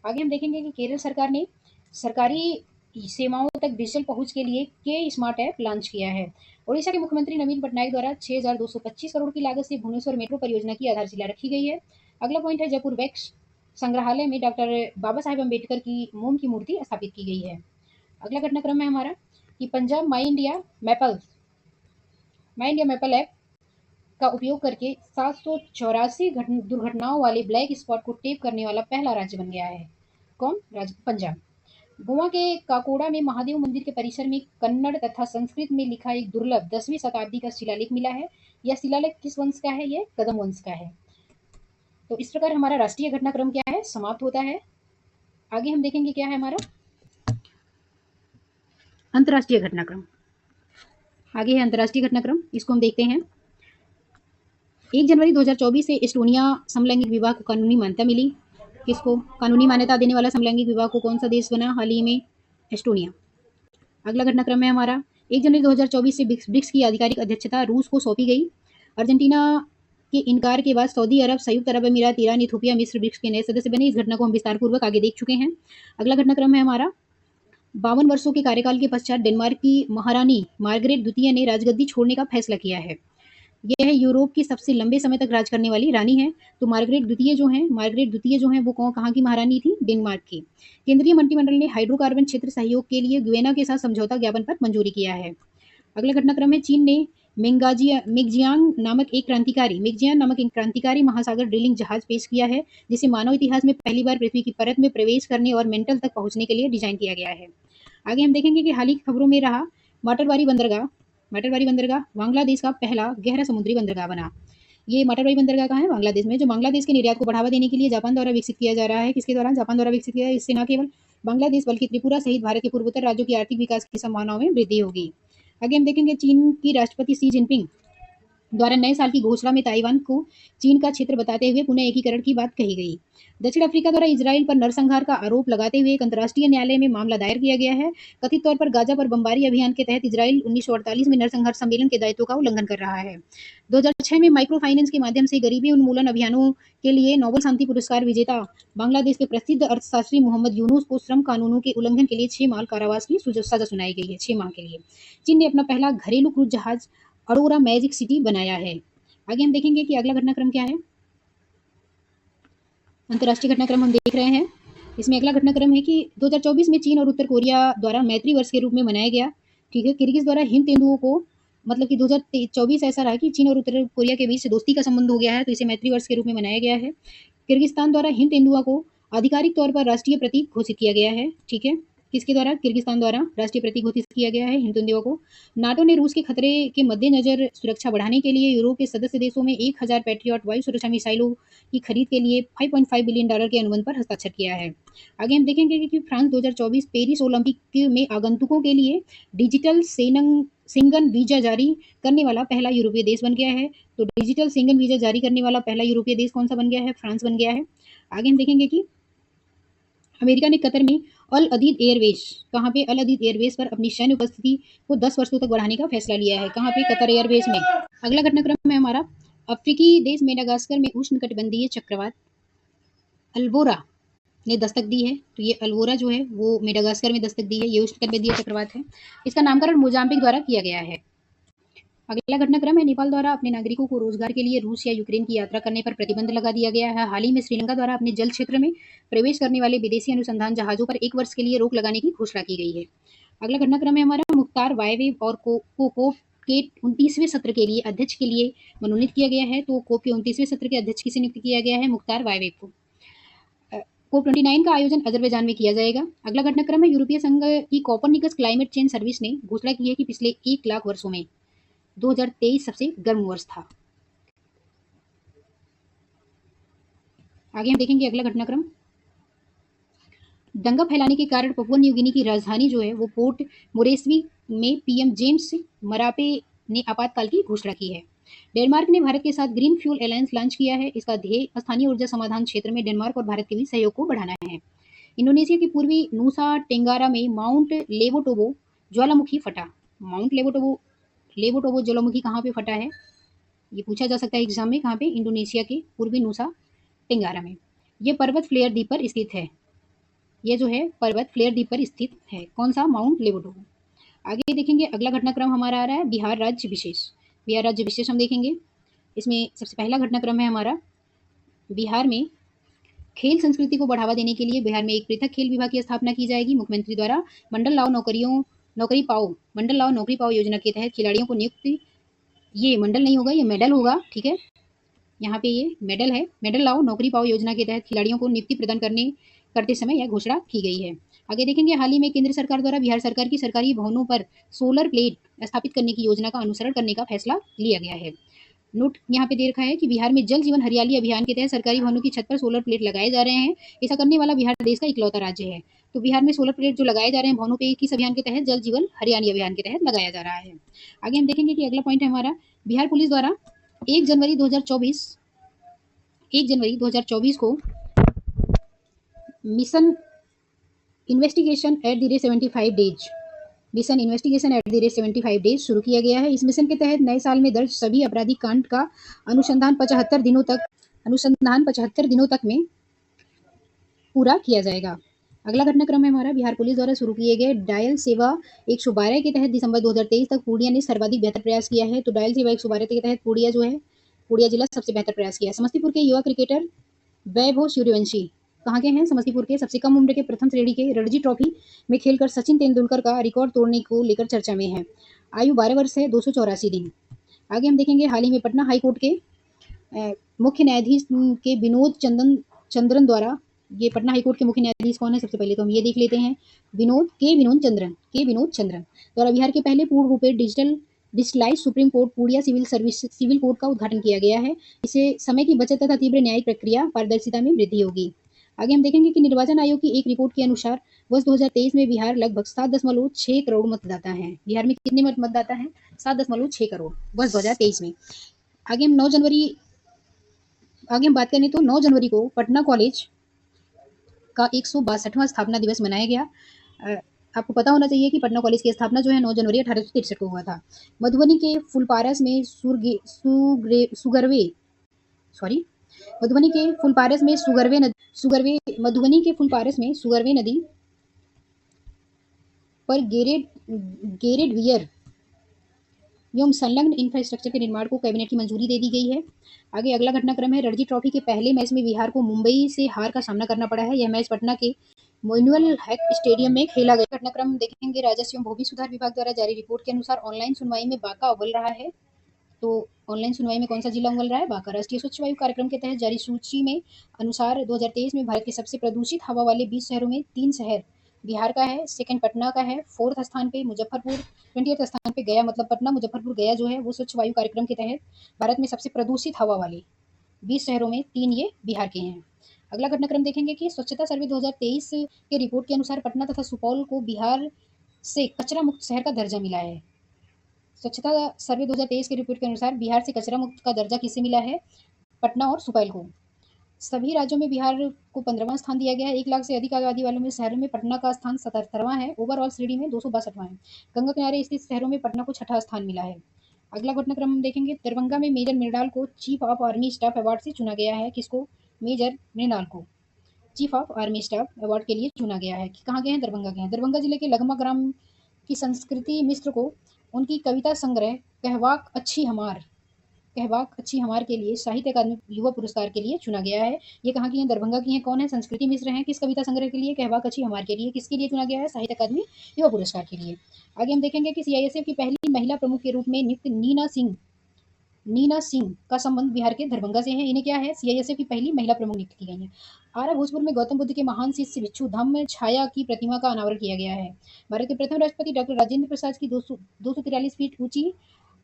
आगे हम देखेंगे कि केरल सरकार ने सरकारी सेवाओं तक डिजिटल पहुंच के लिए के स्मार्ट ऐप लॉन्च किया है। ओडिशा के मुख्यमंत्री नवीन पटनायक द्वारा 6225 करोड़ की लागत से भुवनेश्वर मेट्रो परियोजना की आधारशिला रखी गई है। अगला पॉइंट है जयपुर वैक्स संग्रहालय में डॉक्टर बाबा साहेब अम्बेडकर की मोम की मूर्ति स्थापित की गई है। अगला घटनाक्रम है हमारा कि पंजाब माई इंडिया मैपल ऐप का उपयोग करके 784 दुर्घटनाओं वाले ब्लैक स्पॉट को टेप करने वाला पहला राज्य बन गया है। कौन? पंजाब। गोवा के काकोड़ा में महादेव मंदिर के परिसर में कन्नड़ तथा संस्कृत में लिखा एक दुर्लभ 10वीं शताब्दी का शिलालेख मिला है। यह शिलालेख किस वंश का है? यह कदम वंश का है। तो इस प्रकार हमारा राष्ट्रीय घटनाक्रम क्या है? समाप्त होता है। आगे हम देखेंगे क्या है हमारा अंतर्राष्ट्रीय घटनाक्रम। आगे है अंतर्राष्ट्रीय घटनाक्रम, इसको हम देखते हैं। 1 जनवरी 2024 से एस्टोनिया समलैंगिक विवाह को कानूनी मान्यता मिली। किसको कानूनी मान्यता देने वाला समलैंगिक विवाह को कौन सा देश बना हाल ही में? एस्टोनिया। अगला घटनाक्रम है हमारा 1 जनवरी 2024 से ब्रिक्स की आधिकारिक अध्यक्षता रूस को सौंपी गई। अर्जेंटीना के इनकार के बाद सऊदी अरब, संयुक्त अरब अमीरात, ईरान, इथोपिया, मिस्र ब्रिक्स के नए सदस्य बने। इस घटना को हम विस्तार पूर्वक आगे देख चुके हैं। अगला घटनाक्रम है हमारा 52 वर्षों के कार्यकाल के पश्चात डेनमार्क की महारानी मार्गरेट द्वितीय ने राजगद्दी छोड़ने का फैसला किया है। यह यूरोप की सबसे लंबे समय तक राज करने वाली रानी है। तो मार्गरेट द्वितीय जो हैं वो कहाँ की महारानी थी? डेनमार्क की। केंद्रीय मंत्रिमंडल ने हाइड्रोकार्बन क्षेत्र सहयोग के लिए गुयेना के साथ समझौता ज्ञापन पर मंजूरी किया है। अगला घटनाक्रम है चीन ने मेगजियांग नामक एक क्रांतिकारी महासागर ड्रिलिंग जहाज पेश किया है, जिसे मानव इतिहास में पहली बार पृथ्वी की परत में प्रवेश करने और मेंटल तक पहुंचने के लिए डिजाइन किया गया है। आगे हम देखेंगे कि हाल ही की खबरों में रहा माटरवारी बंदरगाह बांग्लादेश का पहला गहरा समुद्री बंदरगाह बना। ये माटरवारी बंदरगाह कहाँ है? बांग्लादेश में, जो बांग्लादेश के निर्यात को बढ़ावा देने के लिए जापान द्वारा विकसित किया जा रहा है। किसके द्वारा? जापान द्वारा विकसित किया है। इससे न केवल बांग्लादेश बल्कि त्रिपुरा सहित भारत के पूर्वोत्तर राज्यों की आर्थिक विकास की संभावनाओं में वृद्धि होगी। आगे हम देखेंगे चीन की राष्ट्रपति शी जिनपिंग द्वारा नए साल की घोषणा में ताइवान को चीन का क्षेत्र बताते हुए पुनः एकीकरण की बात कही गई। दक्षिण अफ्रीका द्वारा इजराइल पर नरसंहार का आरोप लगाते हुए एक अंतर्राष्ट्रीय न्यायालय में मामला दायर किया गया है। कथित तौर पर गाजा पर बमबारी अभियान के तहत इजराइल 1948 में नरसंहार सम्मेलन के दायित्व का उल्लंघन कर रहा है। 2006 में माइक्रो फाइनेंस के माध्यम से गरीबी उन्मूलन अभियानों के लिए नोबेल शांति पुरस्कार विजेता बांग्लादेश के प्रसिद्ध अर्थशास्त्री मोहम्मद यूनुस को श्रम कानूनों के उल्लंघन के लिए 6 माह कारावास की सजा सुनाई गई है। 6 माह के लिए। चीन ने अपना पहला घरेलू क्रूज जहाज अरोरा मैजिक सिटी बनाया है। आगे हम देखेंगे कि अगला घटनाक्रम क्या है। अंतर्राष्ट्रीय घटनाक्रम हम देख रहे हैं। इसमें अगला घटनाक्रम है कि 2024 में चीन और उत्तर कोरिया द्वारा मैत्री वर्ष के रूप में मनाया गया। ठीक है, किर्गिज द्वारा हिम तेंदुओं को मतलब कि 2024 ऐसा रहा कि चीन और उत्तर कोरिया के बीच दोस्ती का संबंध हो गया है, तो इसे मैत्री वर्ष के रूप में मनाया गया है। किर्गिस्तान द्वारा हिम तेंदुआ को आधिकारिक तौर पर राष्ट्रीय प्रतीक घोषित किया गया है। ठीक है, किसके द्वारा? किर्गिस्तान द्वारा राष्ट्रीय प्रतीक घोषित किया गया है हिम तेंदुआ को। नाटो ने रूस के खतरे के मद्देनजर सुरक्षा बढ़ाने के लिए यूरोप के सदस्य देशों में 1000 पैट्रियट वायु सुरक्षा मिसाइलों की खरीद के लिए $5.5 बिलियन के अनुबंध पर हस्ताक्षर किया है। आगे हम देखेंगे कि फ्रांस 2024 पेरिस ओलंपिक में आगंतुकों के लिए डिजिटल शेंगन वीजा जारी करने वाला पहला यूरोपीय देश बन गया है। तो डिजिटल शेंगन वीजा जारी करने वाला पहला यूरोपीय देश कौन सा बन गया है? फ्रांस बन गया है। आगे हम देखेंगे कि अमेरिका ने कतर में अल अदीद एयरवेज पर अपनी सैन्य उपस्थिति को 10 वर्षों तक बढ़ाने का फैसला लिया है। कहाँ पे? कतर एयरवेज में। अगला घटनाक्रम है हमारा अफ्रीकी देश मेडागास्कर में उष्णकटिबंधीय चक्रवात अल्बोरा ने दस्तक दी है। तो ये अल्बोरा जो है वो मेडागास्कर में दस्तक दी है। ये उष्णकटिबंधीय चक्रवात है। इसका नामकरण मोजाम्बिक द्वारा किया गया है। अगला घटनाक्रम है नेपाल द्वारा अपने नागरिकों को रोजगार के लिए रूस या यूक्रेन की यात्रा करने पर प्रतिबंध लगा दिया गया है। हाल ही में श्रीलंका द्वारा अपने जल क्षेत्र में प्रवेश करने वाले विदेशी अनुसंधान जहाजों पर 1 वर्ष के लिए रोक लगाने की घोषणा की गई है। अगला घटनाक्रम है हमारा मुख्तार वायवेव और कोप के 29वें सत्र के लिए अध्यक्ष के लिए मनोनीत किया गया है। तो कोप के 29वें सत्र के अध्यक्ष किसे नियुक्त किया गया है? मुख्तार वायवेव को। कोप 29 का आयोजन अजरबैजान में किया जाएगा। अगला घटनाक्रम है यूरोपीय संघ की कोपरनिकस क्लाइमेट चेंज सर्विस ने घोषणा की है कि पिछले 1 लाख वर्षों में 2023 सबसे गर्म वर्ष था। आगे हम देखेंगे अगला घटनाक्रम दंगा फैलाने के कारण पपुआ न्यू गिनी की राजधानी जो है वो पोर्ट मोरेस्बी में पीएम जेम्स मरापे ने आपातकाल की घोषणा की है। डेनमार्क ने भारत के साथ ग्रीन फ्यूल अलायंस लॉन्च किया है। इसका ध्येय स्थानीय ऊर्जा समाधान क्षेत्र में डेनमार्क और भारत के बीच सहयोग को बढ़ाना है। इंडोनेशिया की पूर्वी नूसा टेंगारा में माउंट लेवोटोबो ज्वालामुखी फटा। माउंट लेवोटोबो ज्वालामुखी कहाँ पे फटा है? ये पूछा जा सकता है एग्जाम में। कहाँ पे? इंडोनेशिया के पूर्वी नूसा टेंगारा में। ये पर्वत फ्लेयर द्वीप पर स्थित है। ये जो है पर्वत फ्लेयर द्वीप पर स्थित है। कौन सा? माउंट लेवोटोबो। आगे देखेंगे अगला घटनाक्रम हमारा आ रहा है बिहार राज्य विशेष। बिहार राज्य विशेष हम देखेंगे। इसमें सबसे पहला घटनाक्रम है हमारा बिहार में खेल संस्कृति को बढ़ावा देने के लिए बिहार में एक पृथक खेल विभाग की स्थापना की जाएगी। मुख्यमंत्री द्वारा मंडल लाओ नौकरी पाओ योजना के तहत खिलाड़ियों को नियुक्ति, ये मंडल नहीं होगा, ये मेडल होगा। ठीक है, यहाँ पे ये मेडल है। मेडल लाओ नौकरी पाओ योजना के तहत खिलाड़ियों को नियुक्ति प्रदान करते समय यह घोषणा की गई है। आगे देखेंगे हाल ही में केंद्र सरकार द्वारा बिहार सरकार की सरकारी भवनों पर सोलर प्लेट स्थापित करने की योजना का अनुसरण करने का फैसला लिया गया है। नोट यहाँ पे दे रखा है कि बिहार में जल जीवन हरियाली अभियान के तहत सरकारी भवनों की छत पर सोलर प्लेट लगाए जा रहे हैं। ऐसा करने वाला बिहार देश का इकलौता राज्य है। तो बिहार में सोलर प्लेट जो लगाए जा रहे हैं भवनों पे किस अभियान के तहत, जल जीवन हरियाली अभियान के तहत लगाया जा रहा है। आगे हम देखेंगे कि अगला पॉइंट है हमारा, बिहार पुलिस द्वारा 1 जनवरी 2024 को mission investigation at the rate 75 days शुरू किया गया है। इस मिशन के तहत नए साल में दर्ज सभी आपराधिक कांड का अनुसंधान 75 दिनों तक में पूरा किया जाएगा। अगला घटनाक्रम है हमारा, बिहार पुलिस द्वारा शुरू किए गए डायल सेवा 112 के तहत दिसंबर 2023 तक पूर्णिया ने सर्वाधिक बेहतर प्रयास किया है। तो डायल सेवा 112 के तहत पूर्णिया जिला सबसे बेहतर प्रयास किया है। समस्तीपुर के युवा क्रिकेटर वैभव सूर्यवंशी कहाँ के हैं? समस्तीपुर के। सबसे कम उम्र के प्रथम श्रेणी के रणजी ट्रॉफी में खेलकर सचिन तेंदुलकर का रिकॉर्ड तोड़ने को लेकर चर्चा में है। आयु 12 वर्ष है, 284 दिन। आगे हम देखेंगे हाल ही में पटना हाईकोर्ट के मुख्य न्यायाधीश के विनोद चंद्रन द्वारा, ये पटना हाईकोर्ट के मुख्य न्यायाधीश कौन है सबसे पहले तो हम ये देख लेते हैं, विनोद चंद्रन द्वारा बिहार के पहले पूर्ण रूप digitalise supreme court Purnia civil court का उद्घाटन किया गया है। इससे समय की बचत तथा तीव्र न्यायिक प्रक्रिया पारदर्शिता में वृद्धि होगी। आगे हम देखेंगे कि निर्वाचन आयोग की एक रिपोर्ट के अनुसार वर्ष 2023 में बिहार लगभग 7.6 करोड़ मतदाता हैं। बिहार में कितने मतदाता हैं? 7.6 करोड़ वर्ष 2023 में। आगे हम बात करें तो 9 जनवरी को पटना कॉलेज का 162वां स्थापना दिवस मनाया गया। आपको पता होना चाहिए कि पटना कॉलेज की स्थापना जो है 9 जनवरी 1863 को हुआ था। मधुबनी के फुलपारस में सुगरवे नदी पर गेरेड वियर एवं संलग्न इंफ्रास्ट्रक्चर के निर्माण को कैबिनेट की मंजूरी दे दी गई है। आगे अगला घटनाक्रम है, रणजी ट्रॉफी के पहले मैच में बिहार को मुंबई से हार का सामना करना पड़ा है। यह मैच पटना के मोइनुअल हक स्टेडियम में खेला गया। घटनाक्रम देखेंगे, राजस्व एवं भूमि सुधार विभाग द्वारा जारी रिपोर्ट के अनुसार ऑनलाइन सुनवाई में बांका अव्वल रहा है। तो ऑनलाइन सुनवाई में कौन सा जिला अव्वल रहा है? बांका। राष्ट्रीय स्वच्छ वायु कार्यक्रम के तहत जारी सूची में अनुसार 2023 में भारत के सबसे प्रदूषित हवा वाले 20 शहरों में 3 शहर बिहार का है, सेकंड पटना का है, 4th स्थान पे मुजफ्फरपुर, 20th स्थान पे गया, मतलब पटना मुजफ्फरपुर गया जो है वो स्वच्छ वायु कार्यक्रम के तहत भारत में सबसे प्रदूषित हवा वाले 20 शहरों में 3 ये बिहार के हैं। अगला घटनाक्रम देखेंगे कि स्वच्छता सर्वे 2023 के रिपोर्ट के अनुसार पटना तथा सुपौल को बिहार से कचरा मुक्त शहर का दर्जा मिला है। स्वच्छता सर्वे 2023 के रिपोर्ट के अनुसार बिहार से कचरा मुक्त का दर्जा किसे मिला है? पटना और सुपौल को। सभी राज्यों में बिहार को 15वां स्थान दिया गया है। 1 लाख से अधिक आबादी वालों में शहरों में पटना का स्थान 77वां है। ओवरऑल श्रेणी में 262वां है। गंगा किनारे स्थित शहरों में पटना को 6ठा स्थान मिला है। अगला घटनाक्रम हम देखेंगे, दरभंगा में मेजर मृणाल को chief of army staff award से चुना गया है। किसको? मेजर मृणाल को chief of army staff award के लिए चुना गया है। कहाँ के हैं? दरभंगा के हैं। दरभंगा जिले के लगमा ग्राम की संस्कृति मिश्र को उनकी कविता संग्रह कहवाक अच्छी हमार के लिए साहित्य अकादमी युवा पुरस्कार के लिए चुना गया है। ये कहाँ की हैं? दरभंगा की हैं। कौन है? संस्कृति मिश्र हैं। किस कविता संग्रह के लिए? कहवाक अच्छी हमार के लिए। किसके लिए चुना गया है? साहित्य अकादमी युवा पुरस्कार के लिए। आगे हम देखेंगे कि सीआईएसएफ की पहली महिला प्रमुख के रूप में नियुक्त नीना सिंह का संबंध बिहार के दरभंगा से है। इन्हें क्या है? सीआईएसएफ की पहली महिला प्रमुख नियुक्त की गई है। आरा भोजपुर में गौतम बुद्ध के महान शिष्य भिक्षु धम्म छाया की प्रतिमा का अनावरण किया गया है। भारत के प्रथम राष्ट्रपति डॉक्टर राजेंद्र प्रसाद की 243 फीट ऊंची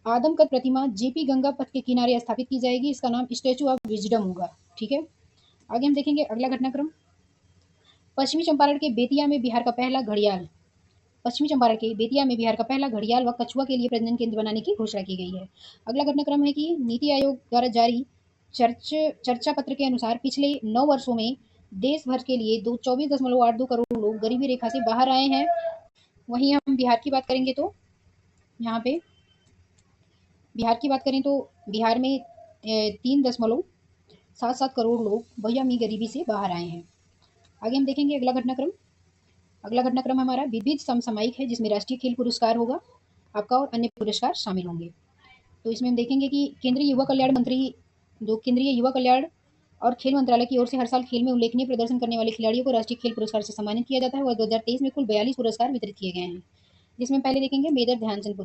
आदमकद प्रतिमा जेपी गंगा पथ के किनारे स्थापित की जाएगी। इसका नाम स्टैचू ऑफ विजडम होगा। ठीक है, आगे हम देखेंगे अगला घटनाक्रम, पश्चिमी चंपारण के बेतिया में बिहार का पहला घड़ियाल व कछुआ के लिए प्रजनन केंद्र बनाने की घोषणा की गई है। अगला घटनाक्रम है कि नीति आयोग द्वारा जारी चर्चा पत्र के अनुसार पिछले 9 वर्षों में देश भर के लिए 24.82 करोड़ लोग गरीबी रेखा से बाहर आए हैं। वहीं हम बिहार की बात करेंगे तो यहाँ पे बिहार में 3.77 करोड़ लोग बहियामी गरीबी से बाहर आए हैं। आगे हम देखेंगे अगला घटनाक्रम हमारा विविध समसामयिक है, जिसमें राष्ट्रीय खेल पुरस्कार होगा आपका और अन्य पुरस्कार शामिल होंगे। तो इसमें हम देखेंगे कि केंद्रीय युवा कल्याण और खेल मंत्रालय की ओर से हर साल खेल में उल्लेखनीय प्रदर्शन करने वाले खिलाड़ियों को राष्ट्रीय खेल पुरस्कार से सम्मानित किया जाता है। और 2023 में कुल 42 पुरस्कार वितरित किए गए हैं, जिसमें पहले देखेंगे मेजर ध्यानचंद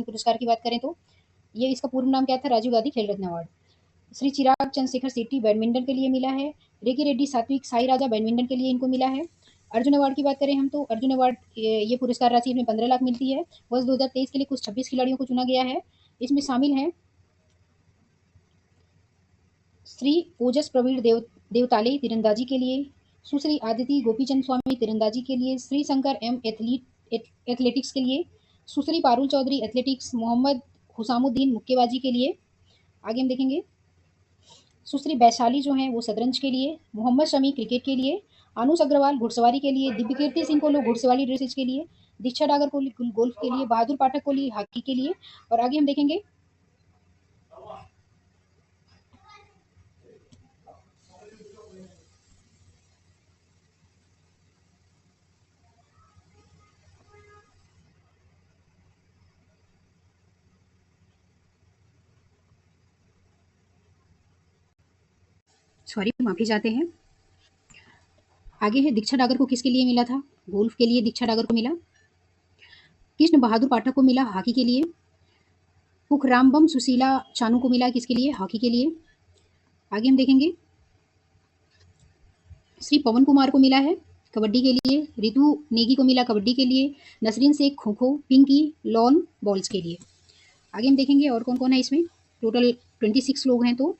पुरस्कार की बात करें तो ये इसका पूर्ण नाम क्या था? राजीव गांधी खेल रत्न अवार्ड। श्री चिराग चंद्रशेखर शेट्टी बैडमिंटन के लिए मिला है। रेकी रेड्डी सात्विक साई राजा बैडमिंटन के लिए इनको मिला है। अर्जुन अवार्ड की बात करें हम तो अर्जुन अवार्ड ये पुरस्कार राशि में 15 लाख मिलती है। वर्ष 2023 के लिए कुछ 26 खिलाड़ियों को चुना गया है। इसमें शामिल हैं श्री ओजस प्रवीण देवताले तीरंदाजी के लिए, सुश्री आदिति गोपीचंद स्वामी तीरंदाजी के लिए, श्री शंकर एम एथलेटिक्स के लिए, सुश्री पारुल चौधरी एथलेटिक्स, मोहम्मद हुसामुद्दीन मुक्केबाजी के लिए। आगे हम देखेंगे सुश्री वैशाली जो हैं वो शतरंज के लिए, मोहम्मद शमी क्रिकेट के लिए, अनुज अग्रवाल घुड़सवारी के लिए, दिव्यकीर्ति सिंह को लोग घुड़सवारी ड्रेसेज के लिए, दीक्षा डागर को गोल्फ के लिए, बहादुर पाठक को लिए हॉकी के लिए। और आगे हम देखेंगे सॉरी माफी चाहते हैं। आगे है दीक्षा डागर को किसके लिए मिला था? गोल्फ के लिए दीक्षा डागर को मिला। कृष्ण बहादुर पाठक को मिला हॉकी के लिए। पुखरामबम सुशीला चानू को मिला किसके लिए? हॉकी के लिए। आगे हम देखेंगे श्री पवन कुमार को मिला है कबड्डी के लिए, रितु नेगी को मिला कबड्डी के लिए, नसरीन शेख खो खो, पिंकी लॉन बॉल्स के लिए। आगे हम देखेंगे और कौन कौन है इसमें। टोटल 26 लोग हैं। तो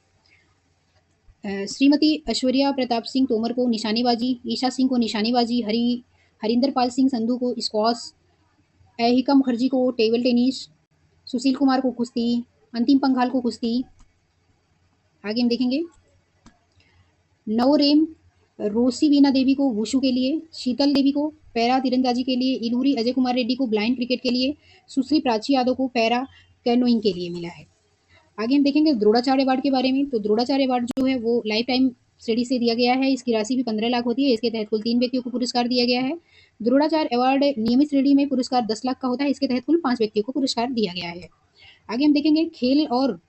श्रीमती ऐश्वर्या प्रताप सिंह तोमर को निशानेबाजी, ईशा सिंह को निशानेबाजी, हरिंदर पाल सिंह संधू को स्क्वॉश, अहिका मुखर्जी को टेबल टेनिस, सुशील कुमार को कुश्ती, अंतिम पंघाल को कुश्ती। आगे हम देखेंगे नवरेम रोसी वीना देवी को वुशु के लिए, शीतल देवी को पैरा तीरंदाजी के लिए, इलूरी अजय कुमार रेड्डी को ब्लाइंड क्रिकेट के लिए, सुश्री प्राची यादव को पैरा कैनोइंग के लिए मिला है। आगे हम देखेंगे द्रोणाचार्य अवार्ड के बारे में। तो द्रोणाचार्य अवार्ड जो है वो लाइफ टाइम स्टडी से दिया गया है। इसकी राशि भी 15 लाख होती है। इसके तहत कुल 3 व्यक्तियों को पुरस्कार दिया गया है। द्रोणाचार्य अवार्ड नियमित श्रेणी में पुरस्कार 10 लाख का होता है। इसके तहत कुल 5 व्यक्तियों को पुरस्कार दिया गया है। आगे हम देखेंगे खेल और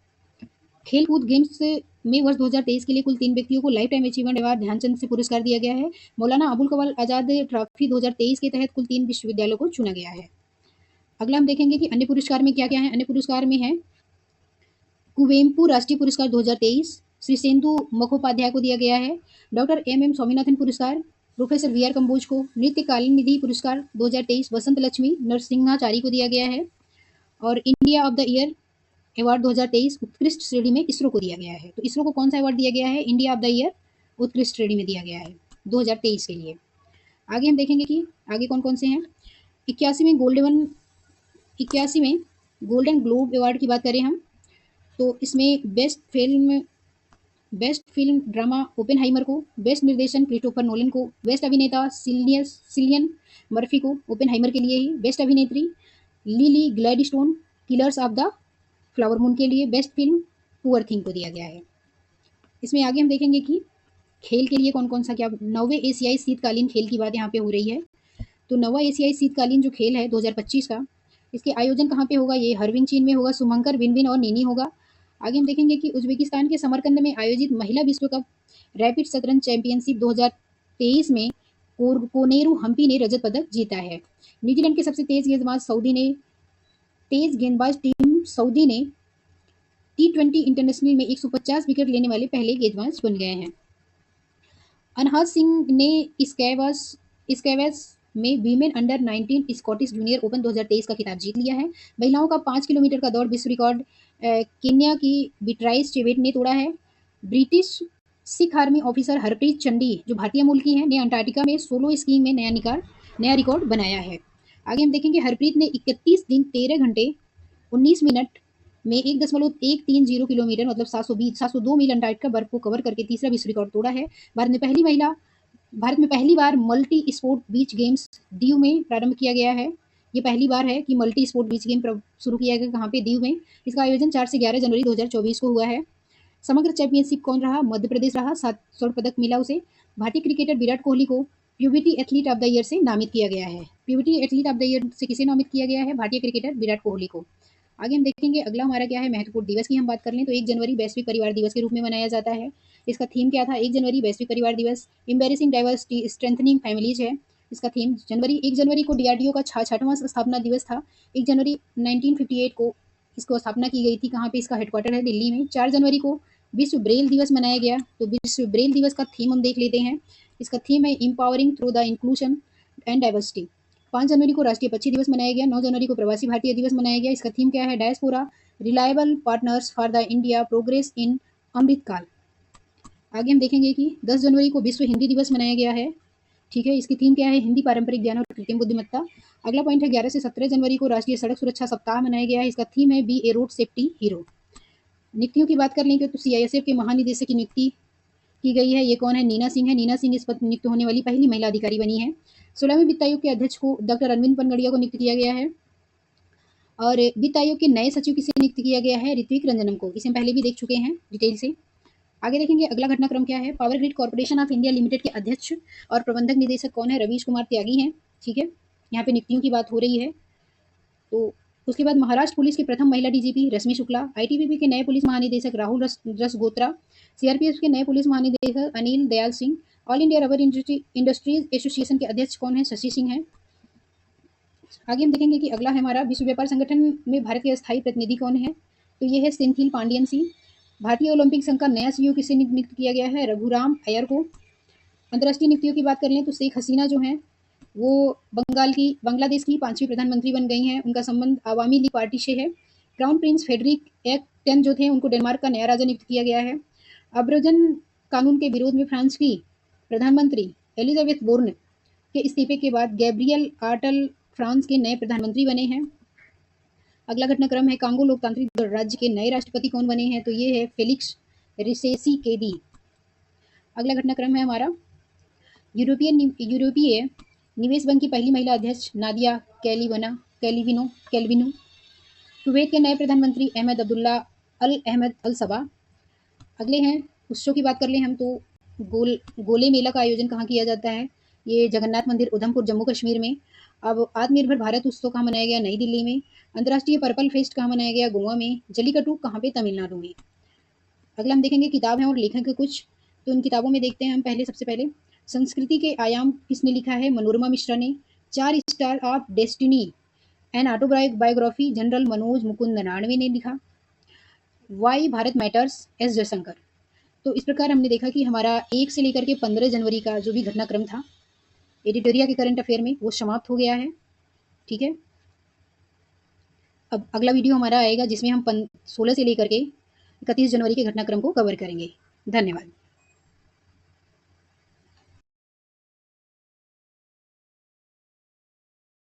खेलकूद गेम्स में वर्ष 2023 के लिए कुल 3 व्यक्तियों को life time achievement award Dhyanchand से पुरस्कार दिया गया है। मौलाना अबुल कमाल आजाद ट्रॉफी 2023 के तहत कुल 3 विश्वविद्यालयों को चुना गया है। अगला हम देखेंगे कि अन्य पुरस्कार में क्या क्या है। अन्य पुरस्कार में है कुवेम्पू राष्ट्रीय पुरस्कार 2023 श्री सेंदु मुखोपाध्याय को दिया गया है। डॉक्टर एम स्वामीनाथन पुरस्कार प्रोफेसर वी आर कंबोज को। नृत्यकालीन निधि पुरस्कार 2023 वसंत लक्ष्मी नरसिंहाचारी को दिया गया है। और India of the year award 2023 उत्कृष्ट श्रेणी में इसरो को दिया गया है। तो इसरो को कौन सा अवार्ड दिया गया है? इंडिया ऑफ द ईयर उत्कृष्ट श्रेणी में दिया गया है 2023 के लिए। आगे हम देखेंगे कि आगे कौन कौन से हैं। 81 में गोल्डन ग्लोब अवार्ड की बात करें हम तो इसमें बेस्ट फिल्म ड्रामा ओपेनहाइमर को, बेस्ट निर्देशन क्रिस्टोफर नोलन को, बेस्ट अभिनेता सिलियन मर्फी को ओपेनहाइमर के लिए ही, बेस्ट अभिनेत्री lily Gladstone killers of the flower moon के लिए, बेस्ट फिल्म पुअर थिंग को दिया गया है। इसमें आगे हम देखेंगे कि खेल के लिए कौन कौन सा क्या 9वें एशियाई शीतकालीन खेल की बात यहाँ पे हो रही है। तो 9वां एशियाई शीतकालीन जो खेल है 2025 का, इसके आयोजन कहाँ पे होगा? ये हरविन चीन में होगा। सुमंकर विनविन और नीनी होगा। आगे हम देखेंगे कि उज्बेकिस्तान के समरकंद में आयोजित महिला विश्व कप रैपिड शतरंज चैंपियनशिप 2023 में कोनेरू हम्पी ने रजत पदक जीता है। न्यूजीलैंड के सबसे तेज गेंदबाज टीम सऊदी ने T20 इंटरनेशनल में 150 विकेट लेने वाले पहले गेंदबाज बन गए हैं। अनहद सिंह ने स्क्वैश में women under 19 Scottish junior open 2023 का खिताब जीत लिया है। महिलाओं का 5 किलोमीटर का दौड़ विश्व रिकॉर्ड केन्या की बिट्राइस चेवेट ने तोड़ा है। British Sikh army officer Harpreet Chandi जो भारतीय मूल की हैं ने अंटार्कटिका में सोलो स्कीइंग में नया रिकॉर्ड बनाया है। आगे हम देखेंगे हरप्रीत ने 31 दिन 13 घंटे 19 मिनट में 1.130 किलोमीटर मतलब 702 मील अंटार्कटिका बर्फ को कवर करके तीसरा विश्व रिकॉर्ड तोड़ा है। भारत में पहली बार multi sport beach games Diu में प्रारंभ किया गया है। ये पहली बार है कि मल्टी स्पोर्ट बीच गेम शुरू किया गया कहाँ पे? दीव में। इसका आयोजन 4 से 11 जनवरी 2024 को हुआ है। समग्र चैंपियनशिप कौन रहा? मध्य प्रदेश रहा। 7 स्वर्ण पदक मिला उसे। भारतीय क्रिकेटर विराट कोहली को puberty athlete of the year से नामित किया गया है। Puberty athlete of the year से किसे नामित किया गया है? भारतीय क्रिकेटर विराट कोहली को। आगे हम देखेंगे अगला हमारा क्या है। महत्वपूर्ण दिवस की हम बात कर लें तो 1 जनवरी वैश्विक परिवार दिवस के रूप में मनाया जाता है। इसका थीम क्या था? 1 जनवरी वैश्विक परिवार दिवस एम्बेरेसिंग डाइवर्सिटी स्ट्रेंथनिंग फैमिलीज है इसका थीम। 1 जनवरी को DRDO का 6वां स्थापना दिवस था। 1 जनवरी 1958 को इसको स्थापना की गई थी। कहाँ पे इसका हेडक्वार्टर है? दिल्ली में। 4 जनवरी को विश्व ब्रेल दिवस मनाया गया। तो विश्व ब्रेल दिवस का थीम हम देख लेते हैं इसका थीम है empowering through the inclusion and diversity. 5 जनवरी को राष्ट्रीय पक्षी दिवस मनाया गया। 9 जनवरी को प्रवासी भारतीय दिवस मनाया गया। इसका थीम क्या है? Diaspora reliable partners for the India progress in Amritkaal. आगे हम देखेंगे कि 10 जनवरी को विश्व हिंदी दिवस मनाया गया है। ठीक है, इसकी थीम क्या है? हिंदी पारंपरिक ज्ञान और कृत्रिम बुद्धिमत्ता। अगला पॉइंट है 11 से 17 जनवरी को राष्ट्रीय सड़क सुरक्षा सप्ताह मनाया गया है। इसका थीम है बी ए रोड सेफ्टी हीरो। नियुक्तियों की बात कर लेंगे तो सीआईएसएफ के महानिदेशक की नियुक्ति की गई है। ये कौन है? नीना सिंह है। नीना सिंह इस पद नियुक्त होने वाली पहली महिला अधिकारी बनी है। 16वें वित्त आयोग के अध्यक्ष को डॉक्टर अरविंद पनगड़िया को नियुक्त किया गया है। और वित्त आयोग के नए सचिव किसे नियुक्त किया गया है? ऋत्विक रंजनम को। इसे हम पहले भी देख चुके हैं डिटेल से। आगे देखेंगे अगला घटनाक्रम क्या है। Power grid corporation of India limited के अध्यक्ष और प्रबंधक निदेशक कौन है? रवीश कुमार त्यागी हैं। ठीक है, यहाँ पे नियुक्तियों की बात हो रही है। तो उसके बाद महाराष्ट्र पुलिस की प्रथम महिला डीजीपी रश्मि शुक्ला, आईटीबीपी के नए पुलिस महानिदेशक राहुल रसगोत्रा, सीआरपीएफ के नए पुलिस महानिदेशक Anil Dayal Singh, all India rubber industries association के अध्यक्ष कौन है? शशि सिंह है। आगे हम देखेंगे कि अगला है हमारा विश्व व्यापार संगठन में भारत के स्थायी प्रतिनिधि कौन है? तो ये है सेंथिल पांडियन सिंह। भारतीय ओलंपिक संघ का नया सीईओ किसे नियुक्त किया गया है? रघुराम अय्यर को। अंतर्राष्ट्रीय नियुक्तियों की बात कर लें तो शेख हसीना जो हैं वो बांग्लादेश की 5वीं प्रधानमंत्री बन गई हैं। उनका संबंध अवामी लीग पार्टी से है। क्राउन प्रिंस फेडरिक एक 10 जो थे उनको डेनमार्क का नया राजा नियुक्त किया गया है। अब्रजन कानून के विरोध में फ्रांस की प्रधानमंत्री एलिजाबेथ बोर्न के इस्तीफे के बाद गैब्रियल आर्टल फ्रांस के नए प्रधानमंत्री बने हैं। अगला घटनाक्रम है कांगो लोकतांत्रिक राज्य के नए राष्ट्रपति कौन बने हैं? तो ये है फेलिक्स रिसेसी केदी। अगला घटनाक्रम है हमारा यूरोपीय निवेश बैंक की पहली महिला अध्यक्ष नादिया कैलिविनो। कुवैत के नए प्रधानमंत्री अहमद अब्दुल्ला अल अहमद अल सबा। अगले हैं उत्सव की बात कर लें हम तो गोले मेला का आयोजन कहाँ किया जाता है? ये जगन्नाथ मंदिर उधमपुर जम्मू कश्मीर में। अब आत्मनिर्भर भारत उत्सव कहाँ मनाया गया? नई दिल्ली में। अंतर्राष्ट्रीय पर्पल फेस्ट कहाँ मनाया गया? गोवा में। जलीकट्टू कहाँ पे? तमिलनाडु में। अगला हम देखेंगे किताब है और लेखक के कुछ, तो इन किताबों में देखते हैं हम सबसे पहले संस्कृति के आयाम किसने लिखा है? मनोरमा मिश्रा ने। 4 star of destiny an autobiography general Manoj Mukund Naravane ने लिखा। Why Bharat matters S Jaishankar. तो इस प्रकार हमने देखा कि हमारा 1 से लेकर के 15 जनवरी का जो भी घटनाक्रम था एडिटोरिया के करंट अफेयर में वो समाप्त हो गया है। ठीक है, अब अगला वीडियो हमारा आएगा जिसमें हम 16 से लेकर के 31 जनवरी के घटनाक्रम को कवर करेंगे। धन्यवाद।